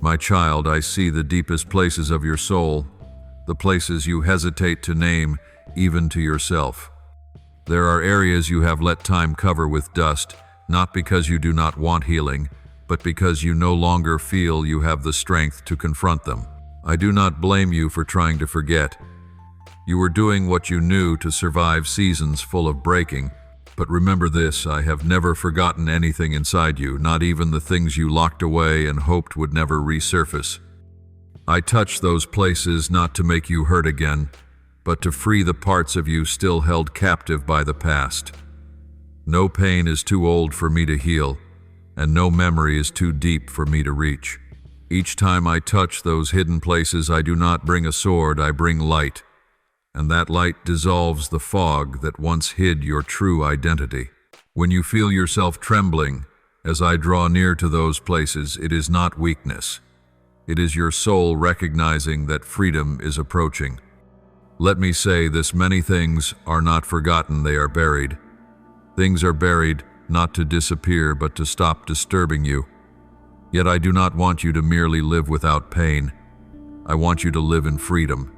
My child, I see the deepest places of your soul, the places you hesitate to name even to yourself. There are areas you have let time cover with dust, not because you do not want healing, but because you no longer feel you have the strength to confront them. I do not blame you for trying to forget. You were doing what you knew to survive seasons full of breaking. But remember this, I have never forgotten anything inside you, not even the things you locked away and hoped would never resurface. I touch those places not to make you hurt again, but to free the parts of you still held captive by the past. No pain is too old for me to heal, and no memory is too deep for me to reach. Each time I touch those hidden places, I do not bring a sword, I bring light. And that light dissolves the fog that once hid your true identity. When you feel yourself trembling, as I draw near to those places, it is not weakness. It is your soul recognizing that freedom is approaching. Let me say this: many things are not forgotten, they are buried. Things are buried not to disappear, but to stop disturbing you. Yet I do not want you to merely live without pain. I want you to live in freedom.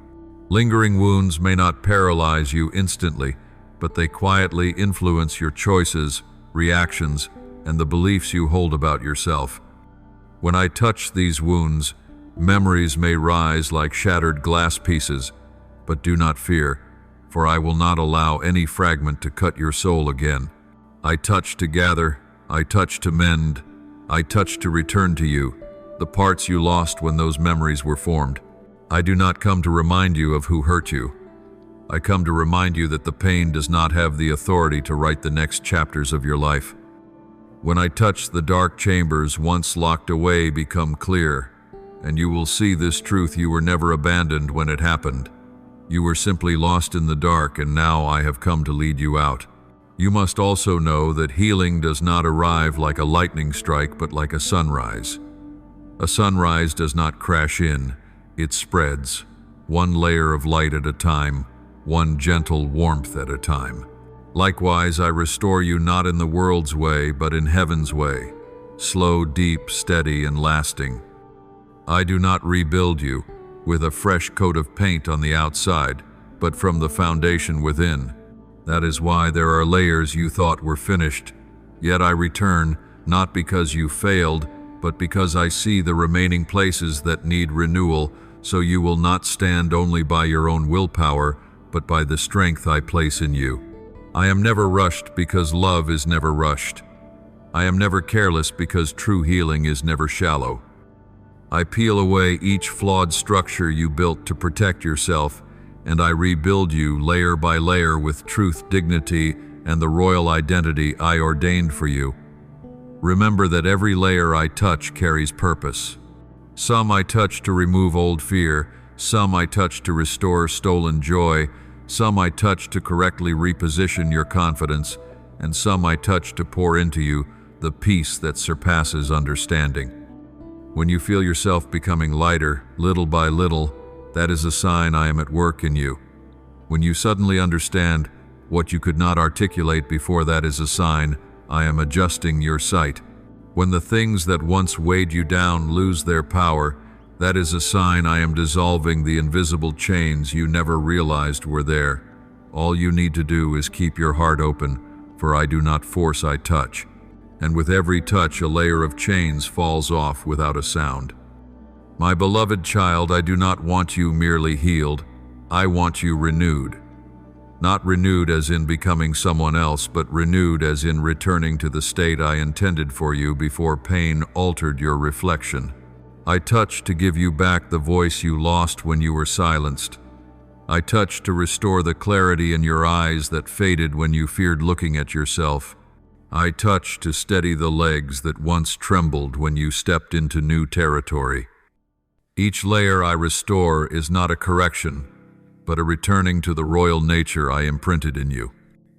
Lingering wounds may not paralyze you instantly, but they quietly influence your choices, reactions, and the beliefs you hold about yourself. When I touch these wounds, memories may rise like shattered glass pieces, but do not fear, for I will not allow any fragment to cut your soul again. I touch to gather, I touch to mend, I touch to return to you, the parts you lost when those memories were formed. I do not come to remind you of who hurt you. I come to remind you that the pain does not have the authority to write the next chapters of your life. When I touch, the dark chambers once locked away become clear, and you will see this truth: you were never abandoned when it happened. You were simply lost in the dark, and now I have come to lead you out. You must also know that healing does not arrive like a lightning strike, but like a sunrise. A sunrise does not crash in, it spreads, one layer of light at a time, one gentle warmth at a time. Likewise, I restore you not in the world's way, but in heaven's way, slow, deep, steady, and lasting. I do not rebuild you with a fresh coat of paint on the outside, but from the foundation within. That is why there are layers you thought were finished. Yet I return, not because you failed, but because I see the remaining places that need renewal, so you will not stand only by your own willpower, but by the strength I place in you. I am never rushed because love is never rushed. I am never careless because true healing is never shallow. I peel away each flawed structure you built to protect yourself, and I rebuild you layer by layer with truth, dignity, and the royal identity I ordained for you. Remember that every layer I touch carries purpose. Some I touch to remove old fear, some I touch to restore stolen joy, some I touch to correctly reposition your confidence, and some I touch to pour into you the peace that surpasses understanding. When you feel yourself becoming lighter, little by little, that is a sign I am at work in you. When you suddenly understand what you could not articulate before, that is a sign I am adjusting your sight. When the things that once weighed you down lose their power, that is a sign I am dissolving the invisible chains you never realized were there. All you need to do is keep your heart open, for I do not force, I touch. And with every touch, a layer of chains falls off without a sound. My beloved child, I do not want you merely healed. I want you renewed. Not renewed as in becoming someone else, but renewed as in returning to the state I intended for you before pain altered your reflection. I touch to give you back the voice you lost when you were silenced. I touch to restore the clarity in your eyes that faded when you feared looking at yourself. I touch to steady the legs that once trembled when you stepped into new territory. Each layer I restore is not a correction, but a returning to the royal nature I imprinted in you.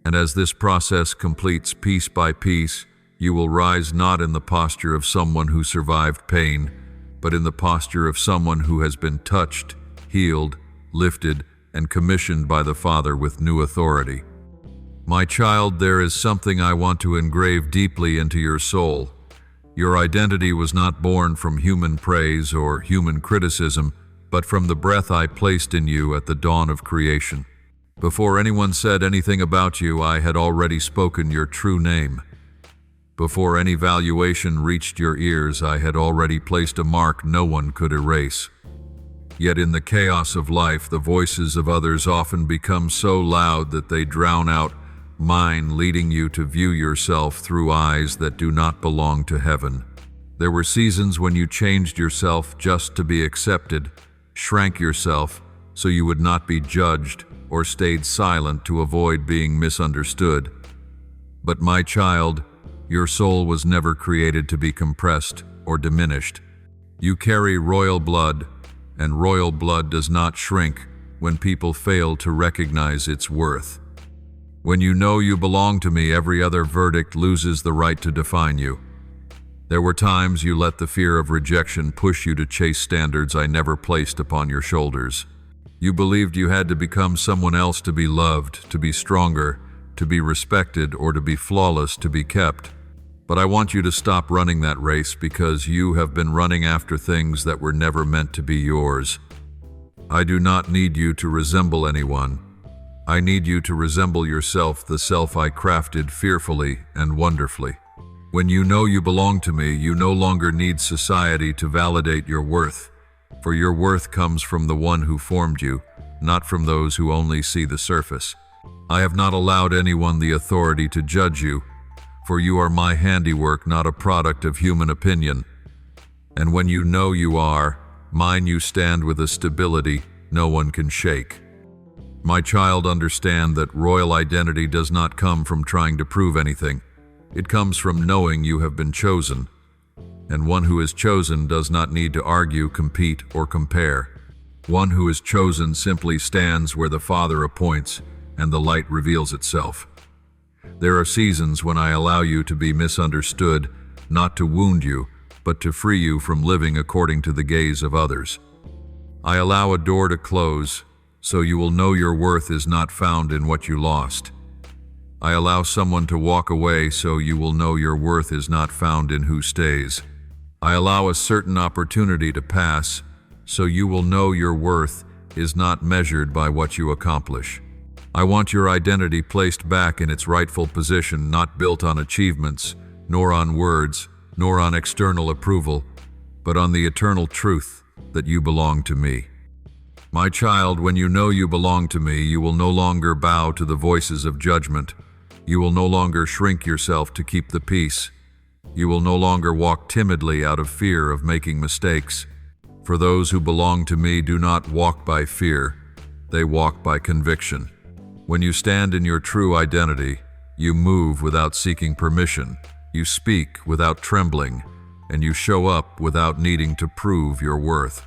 And as this process completes piece by piece, you will rise not in the posture of someone who survived pain, but in the posture of someone who has been touched, healed, lifted, and commissioned by the Father with new authority. My child, there is something I want to engrave deeply into your soul. Your identity was not born from human praise or human criticism, but from the breath I placed in you at the dawn of creation. Before anyone said anything about you, I had already spoken your true name. Before any valuation reached your ears, I had already placed a mark no one could erase. Yet in the chaos of life, the voices of others often become so loud that they drown out mine, leading you to view yourself through eyes that do not belong to heaven. There were seasons when you changed yourself just to be accepted, shrank yourself so you would not be judged, or stayed silent to avoid being misunderstood. But my child, your soul was never created to be compressed or diminished. You carry royal blood, and royal blood does not shrink when people fail to recognize its worth. When you know you belong to me, every other verdict loses the right to define you. There were times you let the fear of rejection push you to chase standards I never placed upon your shoulders. You believed you had to become someone else to be loved, to be stronger, to be respected, or to be flawless to be kept. But I want you to stop running that race because you have been running after things that were never meant to be yours. I do not need you to resemble anyone. I need you to resemble yourself, the self I crafted fearfully and wonderfully. When you know you belong to me, you no longer need society to validate your worth, for your worth comes from the one who formed you, not from those who only see the surface. I have not allowed anyone the authority to judge you, for you are my handiwork, not a product of human opinion. And when you know you are mine, you stand with a stability no one can shake. My child, understand that royal identity does not come from trying to prove anything. It comes from knowing you have been chosen. And one who is chosen does not need to argue, compete, or compare. One who is chosen simply stands where the Father appoints and the light reveals itself. There are seasons when I allow you to be misunderstood, not to wound you, but to free you from living according to the gaze of others. I allow a door to close, so you will know your worth is not found in what you lost. I allow someone to walk away, so you will know your worth is not found in who stays. I allow a certain opportunity to pass, so you will know your worth is not measured by what you accomplish. I want your identity placed back in its rightful position, not built on achievements, nor on words, nor on external approval, but on the eternal truth that you belong to me. My child, when you know you belong to me, you will no longer bow to the voices of judgment. You will no longer shrink yourself to keep the peace. You will no longer walk timidly out of fear of making mistakes. For those who belong to me do not walk by fear, they walk by conviction. When you stand in your true identity, you move without seeking permission, you speak without trembling, and you show up without needing to prove your worth.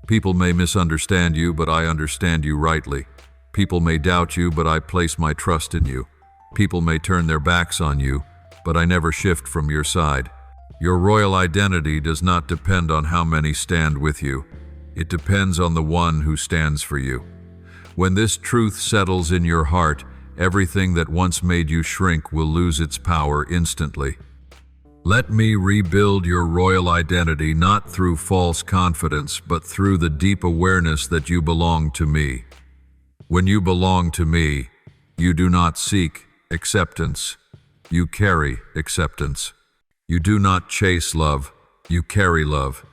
People may misunderstand you, but I understand you rightly. People may doubt you, but I place my trust in you. People may turn their backs on you, but I never shift from your side. Your royal identity does not depend on how many stand with you. It depends on the one who stands for you. When this truth settles in your heart, everything that once made you shrink will lose its power instantly. Let me rebuild your royal identity, not through false confidence, but through the deep awareness that you belong to me. When you belong to me, you do not seek acceptance, you carry acceptance. You do not chase love, you carry love.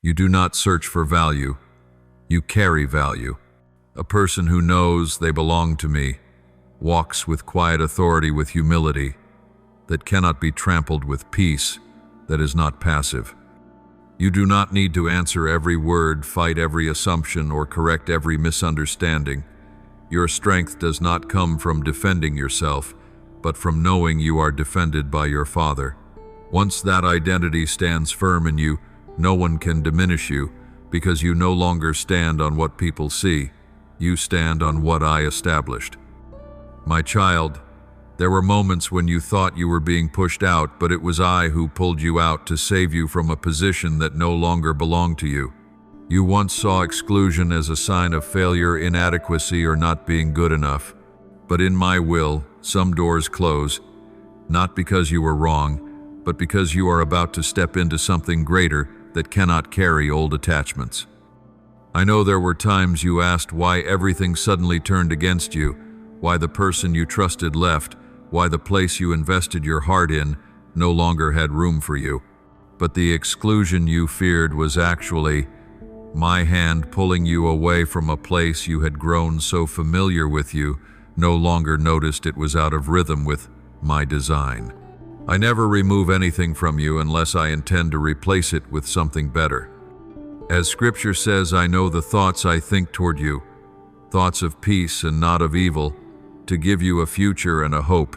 You do not search for value, you carry value. A person who knows they belong to me walks with quiet authority, with humility that cannot be trampled, with peace that is not passive. You do not need to answer every word, fight every assumption, or correct every misunderstanding. Your strength does not come from defending yourself, but from knowing you are defended by your Father. Once that identity stands firm in you, no one can diminish you, because you no longer stand on what people see. You stand on what I established. My child, there were moments when you thought you were being pushed out, but it was I who pulled you out to save you from a position that no longer belonged to you. You once saw exclusion as a sign of failure, inadequacy, or not being good enough. But in my will, some doors close, not because you were wrong, but because you are about to step into something greater that cannot carry old attachments. I know there were times you asked why everything suddenly turned against you, why the person you trusted left, why the place you invested your heart in no longer had room for you. But the exclusion you feared was actually my hand pulling you away from a place you had grown so familiar with. You no longer noticed it was out of rhythm with my design. I never remove anything from you unless I intend to replace it with something better. As Scripture says, I know the thoughts I think toward you, thoughts of peace and not of evil, to give you a future and a hope.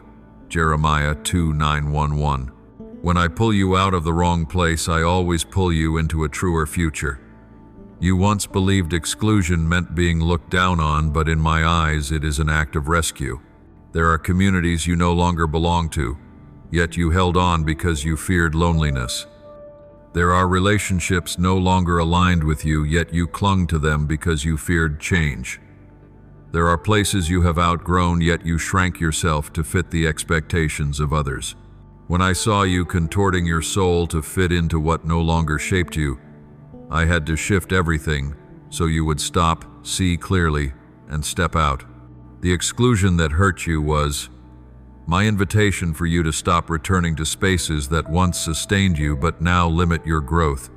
Jeremiah 2:9-11. When I pull you out of the wrong place, I always pull you into a truer future. You once believed exclusion meant being looked down on, but in my eyes, it is an act of rescue. There are communities you no longer belong to, yet you held on because you feared loneliness. There are relationships no longer aligned with you, yet you clung to them because you feared change. There are places you have outgrown, yet you shrank yourself to fit the expectations of others. When I saw you contorting your soul to fit into what no longer shaped you, I had to shift everything so you would stop, see clearly, and step out. The exclusion that hurt you was my invitation for you to stop returning to spaces that once sustained you but now limit your growth.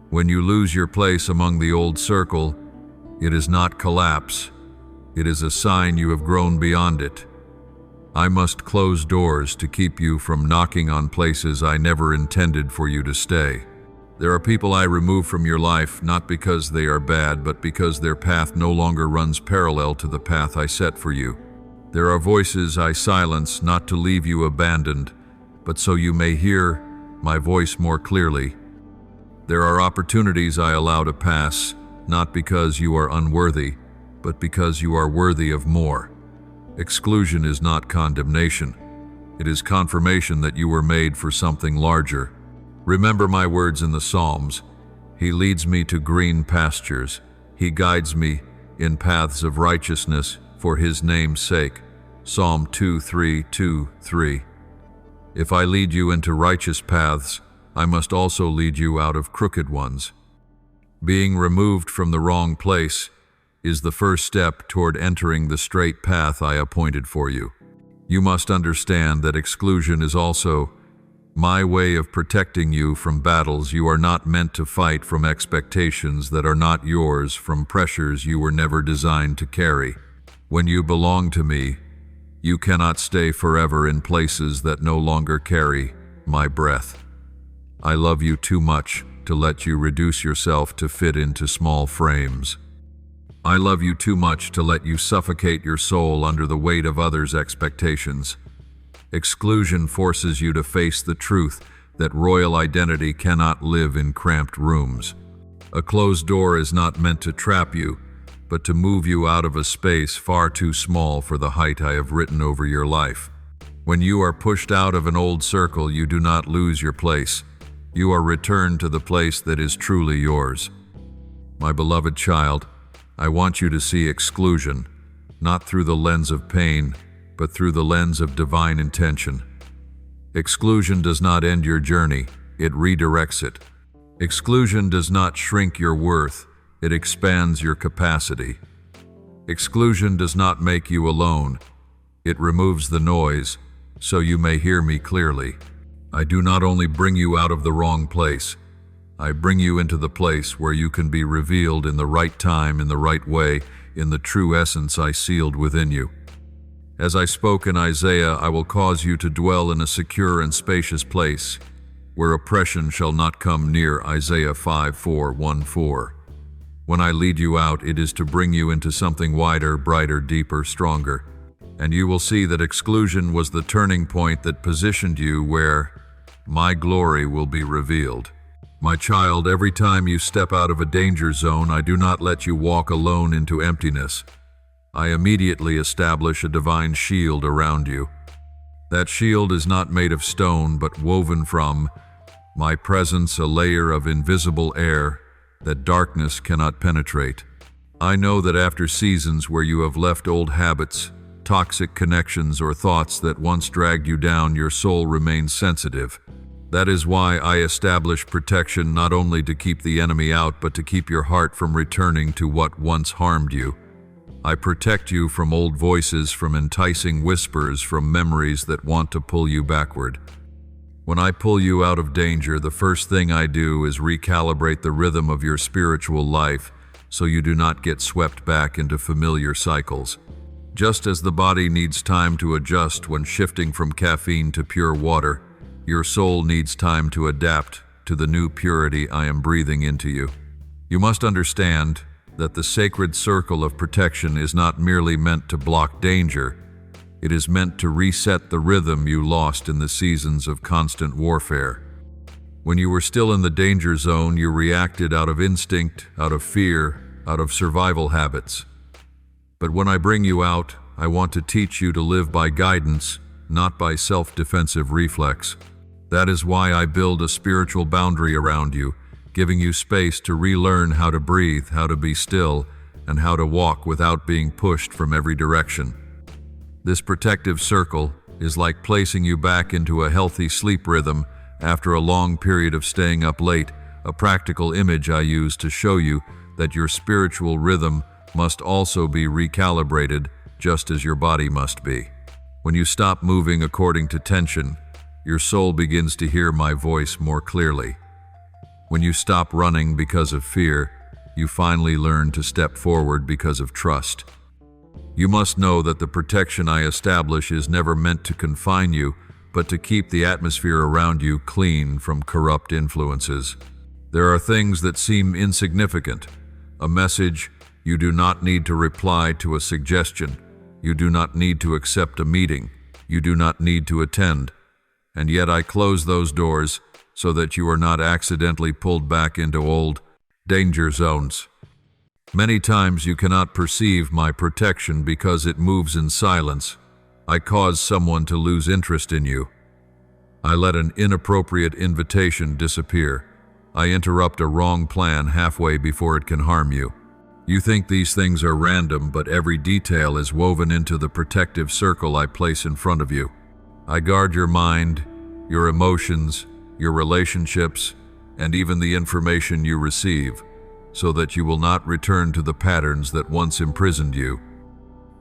When you lose your place among the old circle, it is not collapse. It is a sign you have grown beyond it. I must close doors to keep you from knocking on places I never intended for you to stay. There are people I remove from your life not because they are bad, but because their path no longer runs parallel to the path I set for you. There are voices I silence not to leave you abandoned, but so you may hear my voice more clearly. There are opportunities I allow to pass, not because you are unworthy, but because you are worthy of more. Exclusion is not condemnation. It is confirmation that you were made for something larger. Remember my words in the Psalms. He leads me to green pastures. He guides me in paths of righteousness for his name's sake. Psalm 2:3-2-3. If I lead you into righteous paths, I must also lead you out of crooked ones. Being removed from the wrong place is the first step toward entering the straight path I appointed for you. You must understand that exclusion is also my way of protecting you from battles you are not meant to fight, from expectations that are not yours, from pressures you were never designed to carry. When you belong to me, you cannot stay forever in places that no longer carry my breath. I love you too much to let you reduce yourself to fit into small frames. I love you too much to let you suffocate your soul under the weight of others' expectations. Exclusion forces you to face the truth that royal identity cannot live in cramped rooms. A closed door is not meant to trap you, but to move you out of a space far too small for the height I have written over your life. When you are pushed out of an old circle, you do not lose your place. You are returned to the place that is truly yours. My beloved child, I want you to see exclusion, not through the lens of pain, but through the lens of divine intention. Exclusion does not end your journey, it redirects it. Exclusion does not shrink your worth, it expands your capacity. Exclusion does not make you alone, it removes the noise, so you may hear me clearly. I do not only bring you out of the wrong place, I bring you into the place where you can be revealed in the right time, in the right way, in the true essence I sealed within you. As I spoke in Isaiah, I will cause you to dwell in a secure and spacious place, where oppression shall not come near. Isaiah 5:4-1-4. When I lead you out, it is to bring you into something wider, brighter, deeper, stronger. And you will see that exclusion was the turning point that positioned you where my glory will be revealed. My child, every time you step out of a danger zone, I do not let you walk alone into emptiness. I immediately establish a divine shield around you. That shield is not made of stone, but woven from my presence, a layer of invisible air that darkness cannot penetrate. I know that after seasons where you have left old habits, toxic connections, or thoughts that once dragged you down, your soul remains sensitive. That is why I establish protection, not only to keep the enemy out, but to keep your heart from returning to what once harmed you. I protect you from old voices, from enticing whispers, from memories that want to pull you backward. When I pull you out of danger, the first thing I do is recalibrate the rhythm of your spiritual life so you do not get swept back into familiar cycles. Just as the body needs time to adjust when shifting from caffeine to pure water, your soul needs time to adapt to the new purity I am breathing into you. You must understand that the sacred circle of protection is not merely meant to block danger, it is meant to reset the rhythm you lost in the seasons of constant warfare. When you were still in the danger zone, you reacted out of instinct, out of fear, out of survival habits. But when I bring you out, I want to teach you to live by guidance, not by self-defensive reflex. That is why I build a spiritual boundary around you, giving you space to relearn how to breathe, how to be still, and how to walk without being pushed from every direction. This protective circle is like placing you back into a healthy sleep rhythm after a long period of staying up late, a practical image I use to show you that your spiritual rhythm must also be recalibrated, just as your body must be. When you stop moving according to tension, your soul begins to hear my voice more clearly. When you stop running because of fear, you finally learn to step forward because of trust. You must know that the protection I establish is never meant to confine you, but to keep the atmosphere around you clean from corrupt influences. There are things that seem insignificant. A message, you do not need to reply to a suggestion. You do not need to accept a meeting. You do not need to attend. And yet I close those doors so that you are not accidentally pulled back into old danger zones. Many times you cannot perceive my protection because it moves in silence. I cause someone to lose interest in you. I let an inappropriate invitation disappear. I interrupt a wrong plan halfway before it can harm you. You think these things are random, but every detail is woven into the protective circle I place in front of you. I guard your mind, your emotions, your relationships, and even the information you receive, so that you will not return to the patterns that once imprisoned you.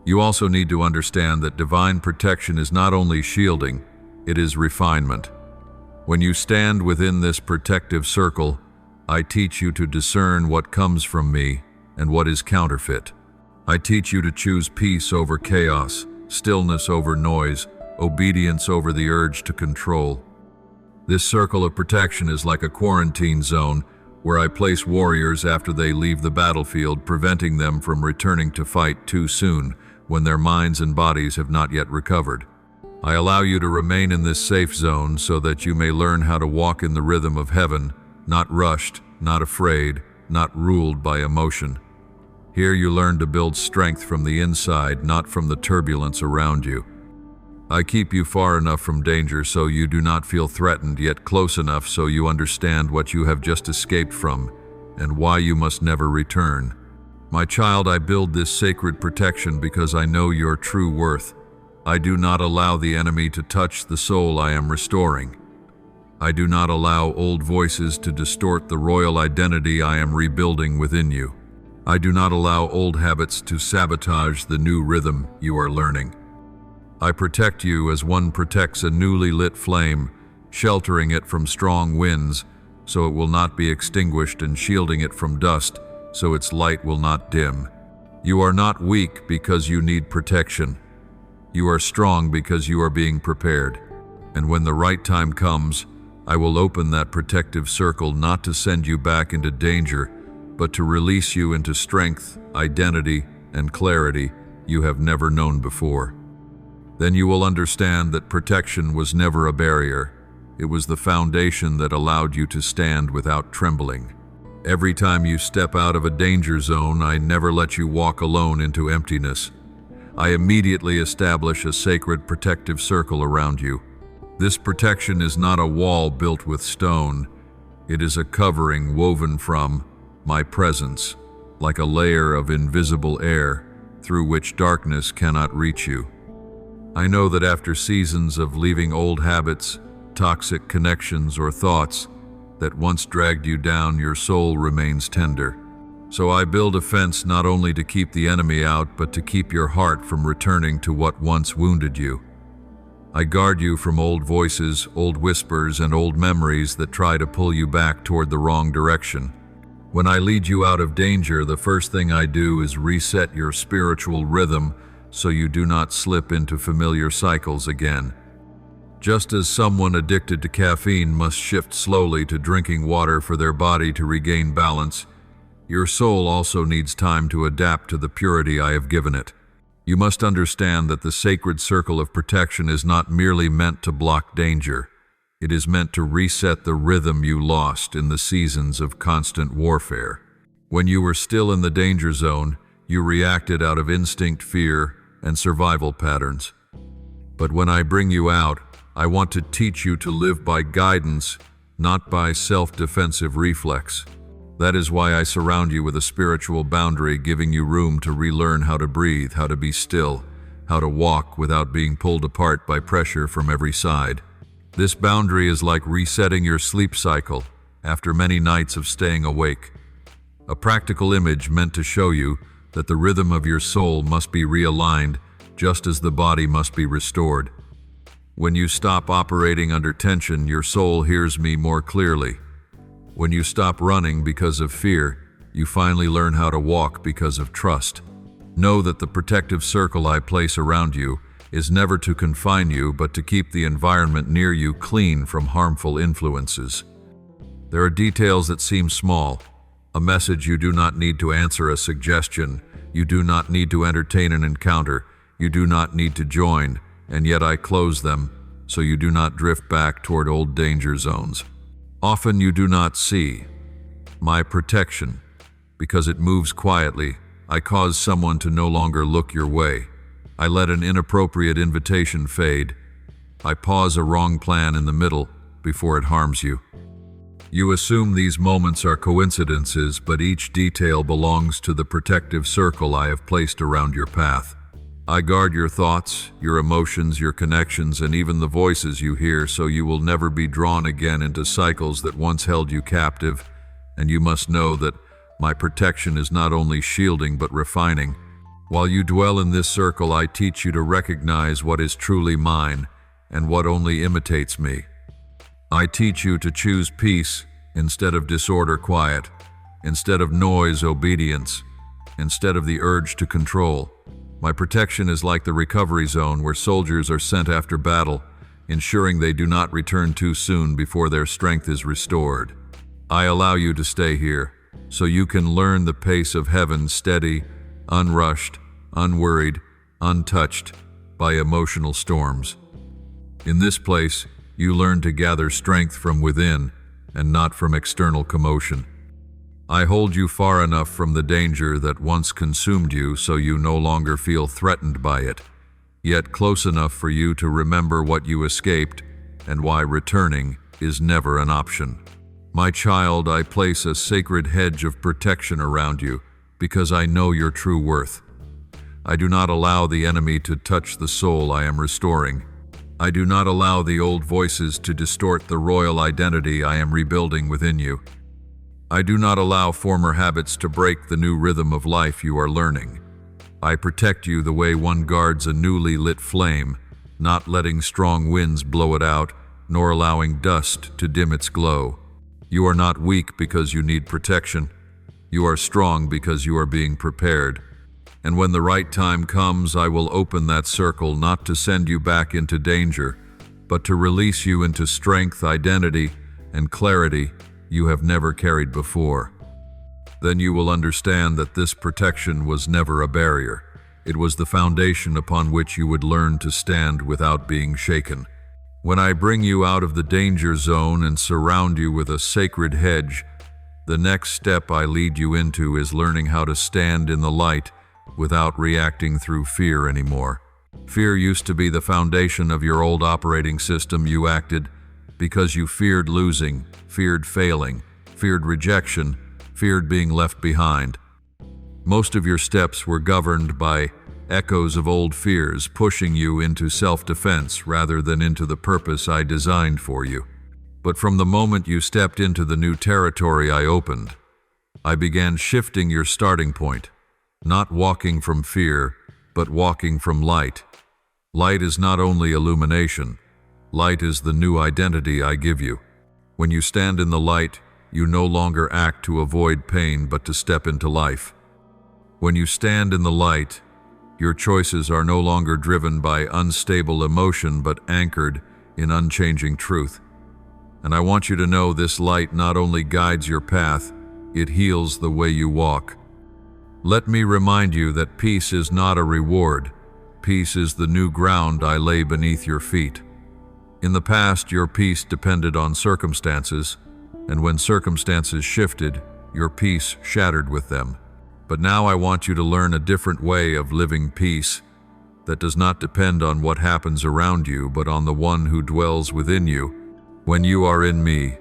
You also need to understand that divine protection is not only shielding, it is refinement. When you stand within this protective circle, I teach you to discern what comes from me and what is counterfeit. I teach you to choose peace over chaos, stillness over noise, obedience over the urge to control. This circle of protection is like a quarantine zone where I place warriors after they leave the battlefield, preventing them from returning to fight too soon when their minds and bodies have not yet recovered. I allow you to remain in this safe zone so that you may learn how to walk in the rhythm of heaven, not rushed, not afraid, not ruled by emotion. Here you learn to build strength from the inside, not from the turbulence around you. I keep you far enough from danger so you do not feel threatened, yet close enough so you understand what you have just escaped from and why you must never return. My child, I build this sacred protection because I know your true worth. I do not allow the enemy to touch the soul I am restoring. I do not allow old voices to distort the royal identity I am rebuilding within you. I do not allow old habits to sabotage the new rhythm you are learning. I protect you as one protects a newly lit flame, sheltering it from strong winds so it will not be extinguished and shielding it from dust so its light will not dim. You are not weak because you need protection. You are strong because you are being prepared. And when the right time comes, I will open that protective circle not to send you back into danger, but to release you into strength, identity, and clarity you have never known before. Then you will understand that protection was never a barrier. It was the foundation that allowed you to stand without trembling. Every time you step out of a danger zone, I never let you walk alone into emptiness. I immediately establish a sacred protective circle around you. This protection is not a wall built with stone. It is a covering woven from my presence, like a layer of invisible air through which darkness cannot reach you. I know that after seasons of leaving old habits, toxic connections, or thoughts that once dragged you down, your soul remains tender. So I build a fence not only to keep the enemy out, but to keep your heart from returning to what once wounded you. I guard you from old voices, old whispers, and old memories that try to pull you back toward the wrong direction. When I lead you out of danger, the first thing I do is reset your spiritual rhythm so you do not slip into familiar cycles again. Just as someone addicted to caffeine must shift slowly to drinking water for their body to regain balance, your soul also needs time to adapt to the purity I have given it. You must understand that the sacred circle of protection is not merely meant to block danger. It is meant to reset the rhythm you lost in the seasons of constant warfare. When you were still in the danger zone, you reacted out of instinct, fear, and survival patterns. But when I bring you out, I want to teach you to live by guidance, not by self-defensive reflex. That is why I surround you with a spiritual boundary, giving you room to relearn how to breathe, how to be still, how to walk without being pulled apart by pressure from every side. This boundary is like resetting your sleep cycle after many nights of staying awake. A practical image meant to show you that the rhythm of your soul must be realigned just as the body must be restored. When you stop operating under tension, your soul hears me more clearly. When you stop running because of fear, you finally learn how to walk because of trust. Know that the protective circle I place around you is never to confine you, but to keep the environment near you clean from harmful influences. There are details that seem small. A message you do not need to answer, a suggestion. You do not need to entertain an encounter. You do not need to join, and yet I close them so you do not drift back toward old danger zones. Often you do not see my protection because it moves quietly. I cause someone to no longer look your way. I let an inappropriate invitation fade. I pause a wrong plan in the middle before it harms you. You assume these moments are coincidences, but each detail belongs to the protective circle I have placed around your path. I guard your thoughts, your emotions, your connections, and even the voices you hear, so you will never be drawn again into cycles that once held you captive. And you must know that my protection is not only shielding but refining. While you dwell in this circle, I teach you to recognize what is truly mine and what only imitates me. I teach you to choose peace instead of disorder, quiet, instead of noise, obedience, instead of the urge to control. My protection is like the recovery zone where soldiers are sent after battle, ensuring they do not return too soon before their strength is restored. I allow you to stay here so you can learn the pace of heaven, steady, unrushed, unworried, untouched by emotional storms. In this place, you learn to gather strength from within and not from external commotion. I hold you far enough from the danger that once consumed you so you no longer feel threatened by it, yet close enough for you to remember what you escaped and why returning is never an option. My child, I place a sacred hedge of protection around you because I know your true worth. I do not allow the enemy to touch the soul I am restoring. I do not allow the old voices to distort the royal identity I am rebuilding within you. I do not allow former habits to break the new rhythm of life you are learning. I protect you the way one guards a newly lit flame, not letting strong winds blow it out, nor allowing dust to dim its glow. You are not weak because you need protection. You are strong because you are being prepared. And when the right time comes, I will open that circle not to send you back into danger, but to release you into strength, identity, and clarity you have never carried before. Then you will understand that this protection was never a barrier. It was the foundation upon which you would learn to stand without being shaken. When I bring you out of the danger zone and surround you with a sacred hedge, the next step I lead you into is learning how to stand in the light without reacting through fear anymore. Fear used to be the foundation of your old operating system. You acted because you feared losing, feared failing, feared rejection, feared being left behind. Most of your steps were governed by echoes of old fears, pushing you into self-defense rather than into the purpose I designed for you. But from the moment you stepped into the new territory I opened, I began shifting your starting point, not walking from fear, but walking from light. Light is not only illumination. Light is the new identity I give you. When you stand in the light, you no longer act to avoid pain, but to step into life. When you stand in the light, your choices are no longer driven by unstable emotion, but anchored in unchanging truth. And I want you to know this light not only guides your path, it heals the way you walk. Let me remind you that peace is not a reward. Peace is the new ground I lay beneath your feet. In the past, your peace depended on circumstances, and when circumstances shifted, your peace shattered with them. But now I want you to learn a different way of living peace, that does not depend on what happens around you, but on the one who dwells within you. When you are in me,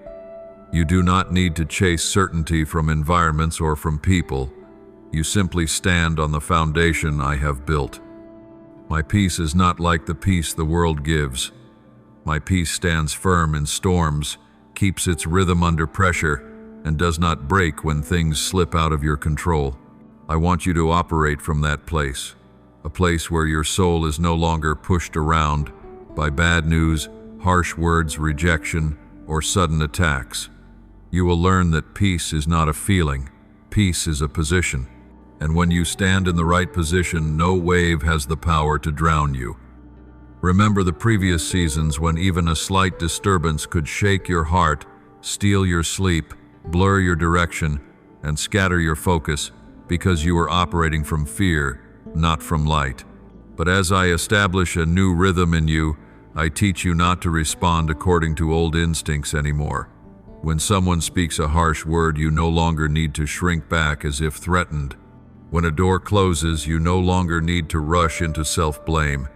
you do not need to chase certainty from environments or from people. You simply stand on the foundation I have built. My peace is not like the peace the world gives. My peace stands firm in storms, keeps its rhythm under pressure, and does not break when things slip out of your control. I want you to operate from that place, a place where your soul is no longer pushed around by bad news, harsh words, rejection, or sudden attacks. You will learn that peace is not a feeling, peace is a position. And when you stand in the right position, no wave has the power to drown you. Remember the previous seasons when even a slight disturbance could shake your heart, steal your sleep, blur your direction, and scatter your focus because you were operating from fear, not from light. But as I establish a new rhythm in you, I teach you not to respond according to old instincts anymore. When someone speaks a harsh word, you no longer need to shrink back as if threatened. When a door closes, you no longer need to rush into self-blame.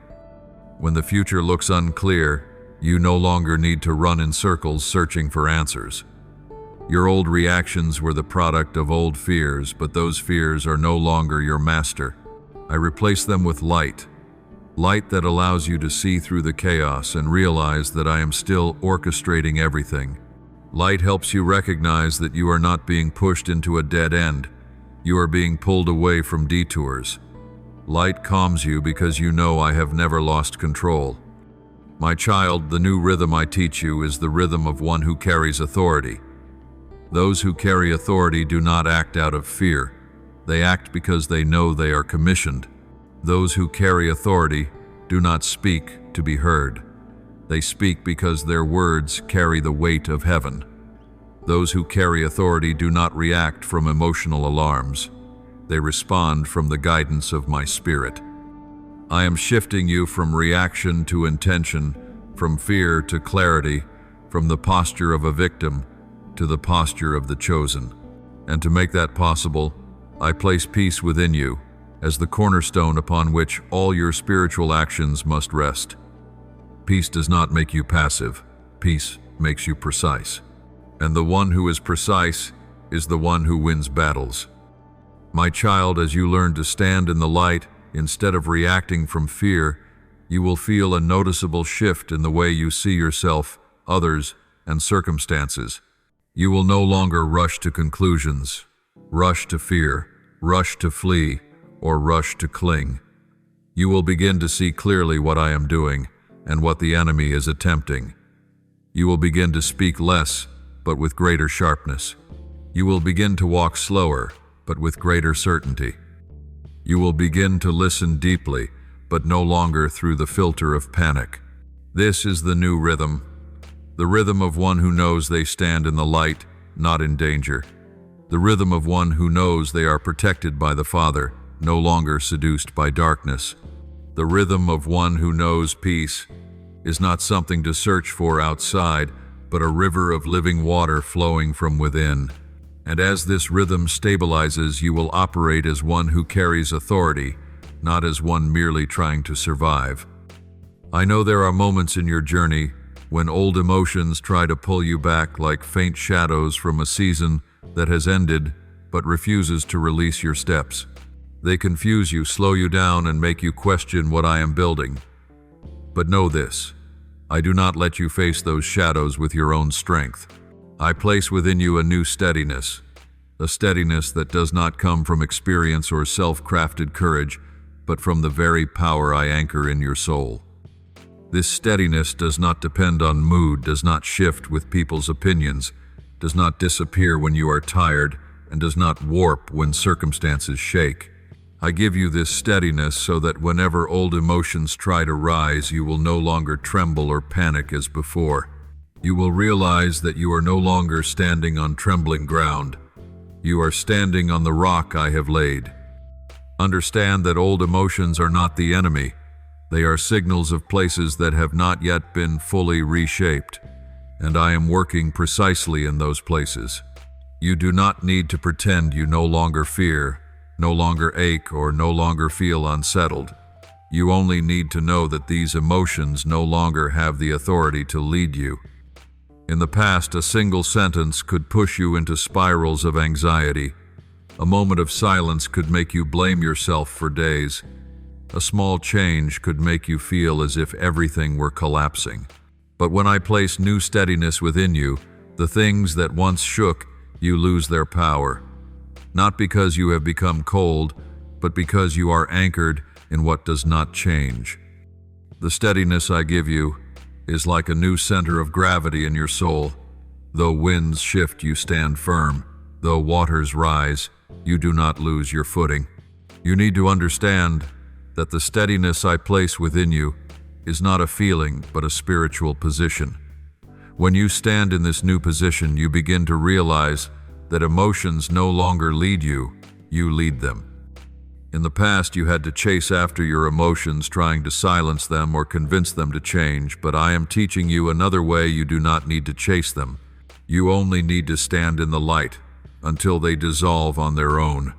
When the future looks unclear, you no longer need to run in circles searching for answers. Your old reactions were the product of old fears, but those fears are no longer your master. I replace them with light. Light that allows you to see through the chaos and realize that I am still orchestrating everything. Light helps you recognize that you are not being pushed into a dead end. You are being pulled away from detours. Light calms you because you know I have never lost control. My child, the new rhythm I teach you is the rhythm of one who carries authority. Those who carry authority do not act out of fear. They act because they know they are commissioned. Those who carry authority do not speak to be heard. They speak because their words carry the weight of heaven. Those who carry authority do not react from emotional alarms. They respond from the guidance of my spirit. I am shifting you from reaction to intention, from fear to clarity, from the posture of a victim to the posture of the chosen. And to make that possible, I place peace within you as the cornerstone upon which all your spiritual actions must rest. Peace does not make you passive. Peace makes you precise. And the one who is precise is the one who wins battles. My child, as you learn to stand in the light instead of reacting from fear, you will feel a noticeable shift in the way you see yourself, others, and circumstances. You will no longer rush to conclusions, rush to fear, rush to flee, or rush to cling. You will begin to see clearly what I am doing and what the enemy is attempting. You will begin to speak less, but with greater sharpness. You will begin to walk slower, but with greater certainty. You will begin to listen deeply, but no longer through the filter of panic. This is the new rhythm, the rhythm of one who knows they stand in the light, not in danger. The rhythm of one who knows they are protected by the Father, no longer seduced by darkness. The rhythm of one who knows peace is not something to search for outside, but a river of living water flowing from within. And as this rhythm stabilizes, you will operate as one who carries authority, not as one merely trying to survive. I know there are moments in your journey when old emotions try to pull you back like faint shadows from a season that has ended but refuses to release your steps. They confuse you, slow you down, and make you question what I am building. But know this, I do not let you face those shadows with your own strength. I place within you a new steadiness, a steadiness that does not come from experience or self-crafted courage, but from the very power I anchor in your soul. This steadiness does not depend on mood, does not shift with people's opinions, does not disappear when you are tired, and does not warp when circumstances shake. I give you this steadiness so that whenever old emotions try to rise, you will no longer tremble or panic as before. You will realize that you are no longer standing on trembling ground. You are standing on the rock I have laid. Understand that old emotions are not the enemy. They are signals of places that have not yet been fully reshaped, and I am working precisely in those places. You do not need to pretend you no longer fear, no longer ache, or no longer feel unsettled. You only need to know that these emotions no longer have the authority to lead you. In the past, a single sentence could push you into spirals of anxiety. A moment of silence could make you blame yourself for days. A small change could make you feel as if everything were collapsing. But when I place new steadiness within you, the things that once shook you lose their power. Not because you have become cold, but because you are anchored in what does not change. The steadiness I give you is like a new center of gravity in your soul. Though winds shift, you stand firm. Though waters rise, you do not lose your footing. You need to understand that the steadiness I place within you is not a feeling, but a spiritual position. When you stand in this new position, you begin to realize that emotions no longer lead you, you lead them. In the past, you had to chase after your emotions, trying to silence them or convince them to change, but I am teaching you another way. You do not need to chase them. You only need to stand in the light until they dissolve on their own.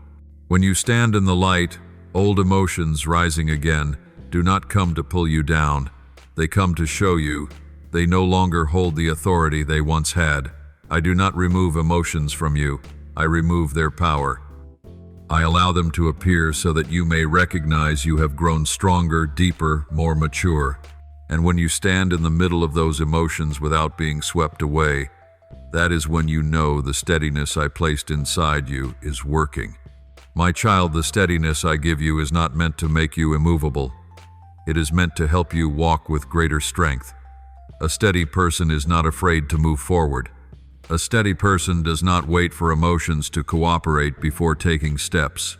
When you stand in the light, old emotions rising again do not come to pull you down. They come to show you they no longer hold the authority they once had. I do not remove emotions from you. I remove their power. I allow them to appear so that you may recognize you have grown stronger, deeper, more mature. And when you stand in the middle of those emotions without being swept away, that is when you know the steadiness I placed inside you is working. My child, the steadiness I give you is not meant to make you immovable. It is meant to help you walk with greater strength. A steady person is not afraid to move forward. A steady person does not wait for emotions to cooperate before taking steps.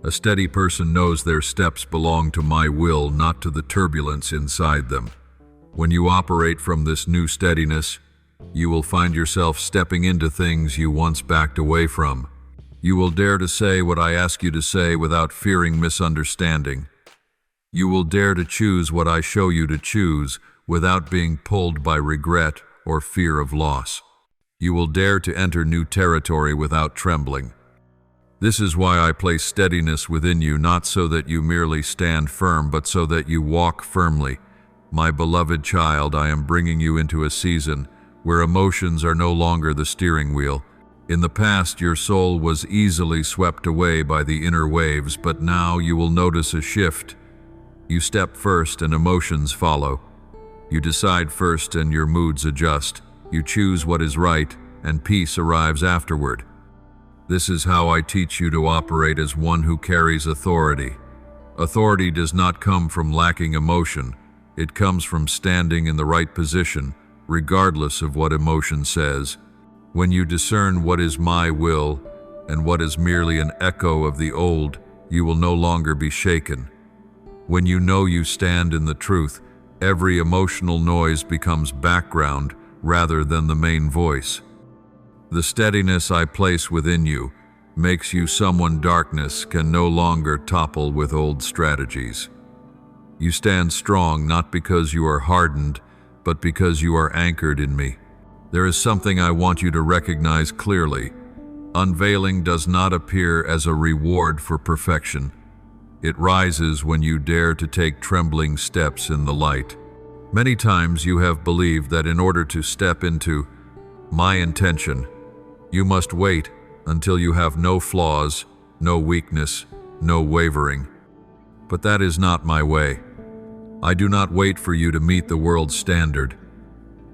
A steady person knows their steps belong to my will, not to the turbulence inside them. When you operate from this new steadiness, you will find yourself stepping into things you once backed away from. You will dare to say what I ask you to say without fearing misunderstanding. You will dare to choose what I show you to choose without being pulled by regret or fear of loss. You will dare to enter new territory without trembling. This is why I place steadiness within you, not so that you merely stand firm, but so that you walk firmly. My beloved child, I am bringing you into a season where emotions are no longer the steering wheel. In the past, your soul was easily swept away by the inner waves, but now you will notice a shift. You step first and emotions follow. You decide first and your moods adjust. You choose what is right, and peace arrives afterward. This is how I teach you to operate as one who carries authority. Authority does not come from lacking emotion. It comes from standing in the right position, regardless of what emotion says. When you discern what is my will and what is merely an echo of the old, you will no longer be shaken. When you know you stand in the truth, every emotional noise becomes background rather than the main voice. The steadiness I place within you makes you someone darkness can no longer topple with old strategies. You stand strong not because you are hardened, but because you are anchored in me. There is something I want you to recognize clearly. Unveiling does not appear as a reward for perfection. It rises when you dare to take trembling steps in the light. Many times you have believed that in order to step into my intention, you must wait until you have no flaws, no weakness, no wavering. But that is not my way. I do not wait for you to meet the world's standard.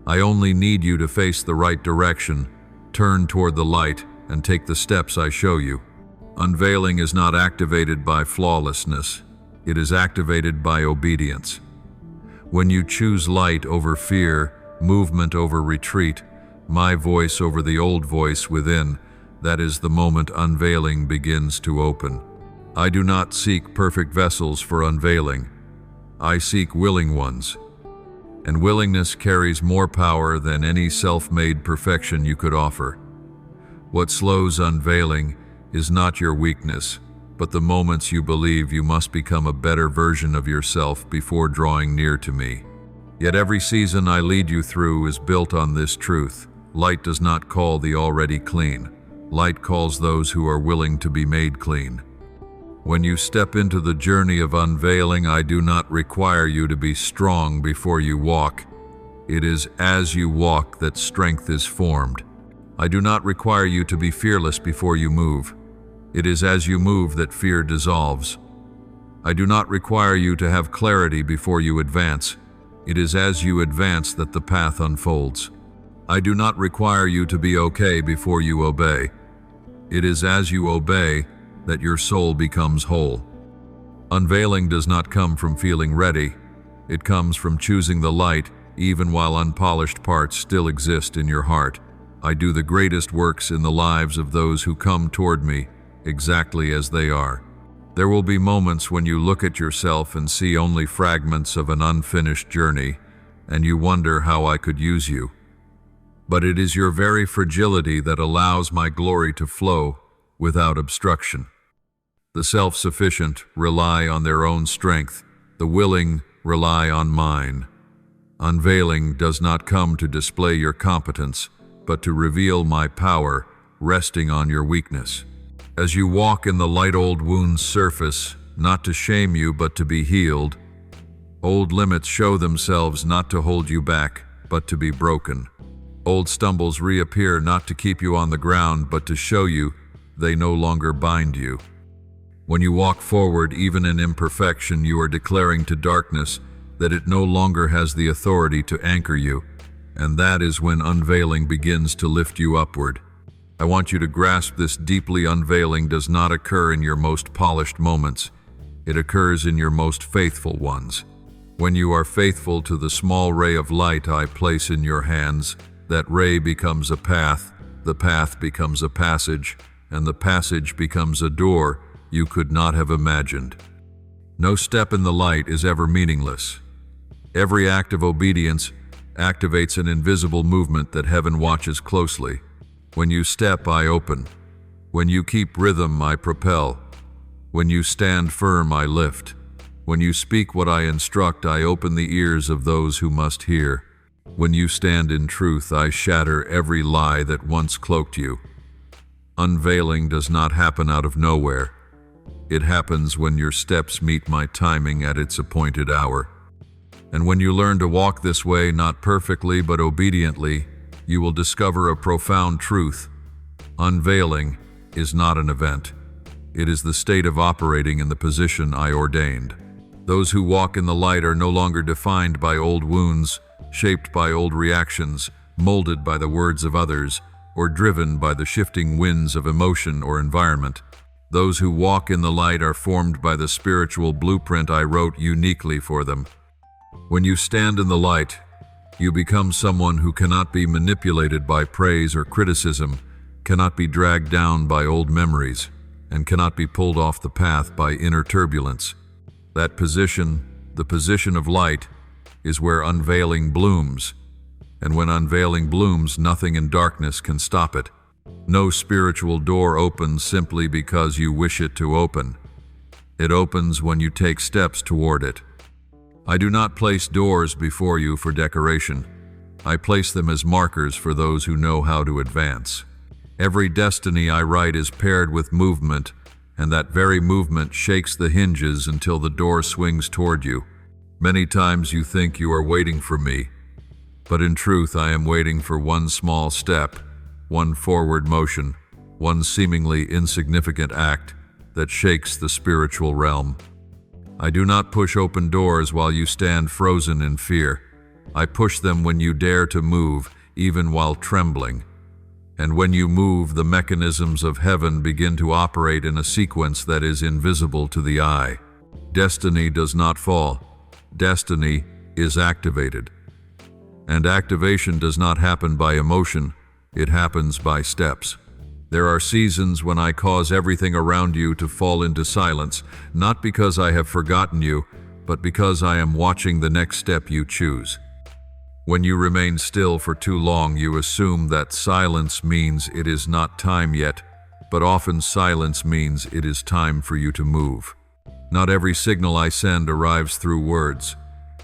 I only need you to face the right direction, turn toward the light, and take the steps I show you. Unveiling is not activated by flawlessness. It is activated by obedience. When you choose light over fear, movement over retreat, my voice over the old voice within, that is the moment unveiling begins to open. I do not seek perfect vessels for unveiling. I seek willing ones. And willingness carries more power than any self-made perfection you could offer. What slows unveiling is not your weakness, but the moments you believe you must become a better version of yourself before drawing near to me. Yet every season I lead you through is built on this truth. Light does not call the already clean. Light calls those who are willing to be made clean. When you step into the journey of unveiling, I do not require you to be strong before you walk. It is as you walk that strength is formed. I do not require you to be fearless before you move. It is as you move that fear dissolves. I do not require you to have clarity before you advance. It is as you advance that the path unfolds. I do not require you to be okay before you obey. It is as you obey that your soul becomes whole. Unveiling does not come from feeling ready. It comes from choosing the light even while unpolished parts still exist in your heart. I do the greatest works in the lives of those who come toward me exactly as they are. There will be moments when you look at yourself and see only fragments of an unfinished journey, and you wonder how I could use you. But it is your very fragility that allows my glory to flow without obstruction. The self-sufficient rely on their own strength. The willing rely on mine. Unveiling does not come to display your competence, but to reveal my power resting on your weakness. As you walk in the light, old wounds surface, not to shame you, but to be healed. Old limits show themselves not to hold you back, but to be broken. Old stumbles reappear not to keep you on the ground, but to show you they no longer bind you. When you walk forward, even in imperfection, you are declaring to darkness that it no longer has the authority to anchor you, and that is when unveiling begins to lift you upward. I want you to grasp this deeply. Unveiling does not occur in your most polished moments. It occurs in your most faithful ones. When you are faithful to the small ray of light I place in your hands, that ray becomes a path, the path becomes a passage, and the passage becomes a door you could not have imagined. No step in the light is ever meaningless. Every act of obedience activates an invisible movement that heaven watches closely. When you step, I open. When you keep rhythm, I propel. When you stand firm, I lift. When you speak what I instruct, I open the ears of those who must hear. When you stand in truth, I shatter every lie that once cloaked you. Unveiling does not happen out of nowhere. It happens when your steps meet my timing at its appointed hour. And when you learn to walk this way, not perfectly but obediently, you will discover a profound truth. Unveiling is not an event. It is the state of operating in the position I ordained. Those who walk in the light are no longer defined by old wounds, shaped by old reactions, molded by the words of others, or driven by the shifting winds of emotion or environment. Those who walk in the light are formed by the spiritual blueprint I wrote uniquely for them. When you stand in the light, you become someone who cannot be manipulated by praise or criticism, cannot be dragged down by old memories, and cannot be pulled off the path by inner turbulence. That position, the position of light, is where unveiling blooms. And when unveiling blooms, nothing in darkness can stop it. No spiritual door opens simply because you wish it to open. It opens when you take steps toward it. I do not place doors before you for decoration. I place them as markers for those who know how to advance. Every destiny I write is paired with movement, and that very movement shakes the hinges until the door swings toward you. Many times you think you are waiting for me, but in truth I am waiting for one small step, one forward motion, one seemingly insignificant act that shakes the spiritual realm. I do not push open doors while you stand frozen in fear. I push them when you dare to move, even while trembling. And when you move, the mechanisms of heaven begin to operate in a sequence that is invisible to the eye. Destiny does not fall. Destiny is activated. And activation does not happen by emotion. It happens by steps. There are seasons when I cause everything around you to fall into silence, not because I have forgotten you, but because I am watching the next step you choose. When you remain still for too long, you assume that silence means it is not time yet, but often silence means it is time for you to move. Not every signal I send arrives through words.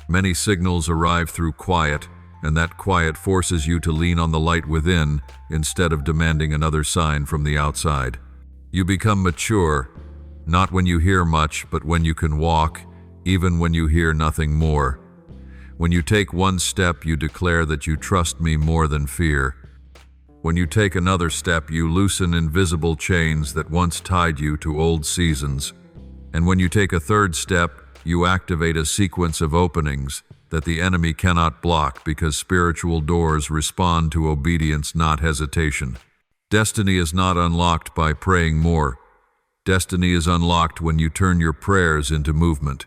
Many signals arrive through quiet, and that quiet forces you to lean on the light within instead of demanding another sign from the outside. You become mature, Not when you hear much, but when you can walk, even when you hear nothing more. When you take one step, you declare that you trust me more than fear. When you take another step, you loosen invisible chains that once tied you to old seasons. And when you take a third step, you activate a sequence of openings that the enemy cannot block, because spiritual doors respond to obedience, not hesitation. Destiny is not unlocked by praying more. Destiny is unlocked when you turn your prayers into movement.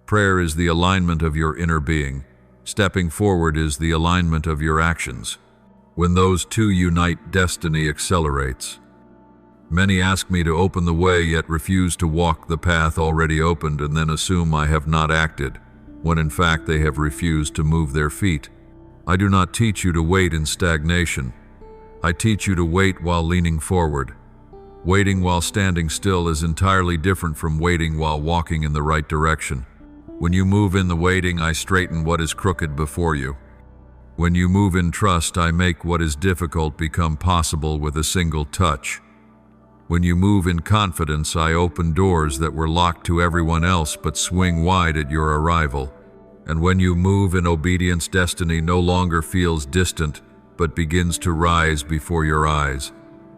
Prayer is the alignment of your inner being. Stepping forward is the alignment of your actions. When those two unite, destiny accelerates. Many ask me to open the way, yet refuse to walk the path already opened, and then assume I have not acted, when in fact they have refused to move their feet. I do not teach you to wait in stagnation. I teach you to wait while leaning forward. Waiting while standing still is entirely different from waiting while walking in the right direction. When you move in the waiting, I straighten what is crooked before you. When you move in trust, I make what is difficult become possible with a single touch. When you move in confidence, I open doors that were locked to everyone else but swing wide at your arrival. And when you move in obedience, destiny no longer feels distant, but begins to rise before your eyes.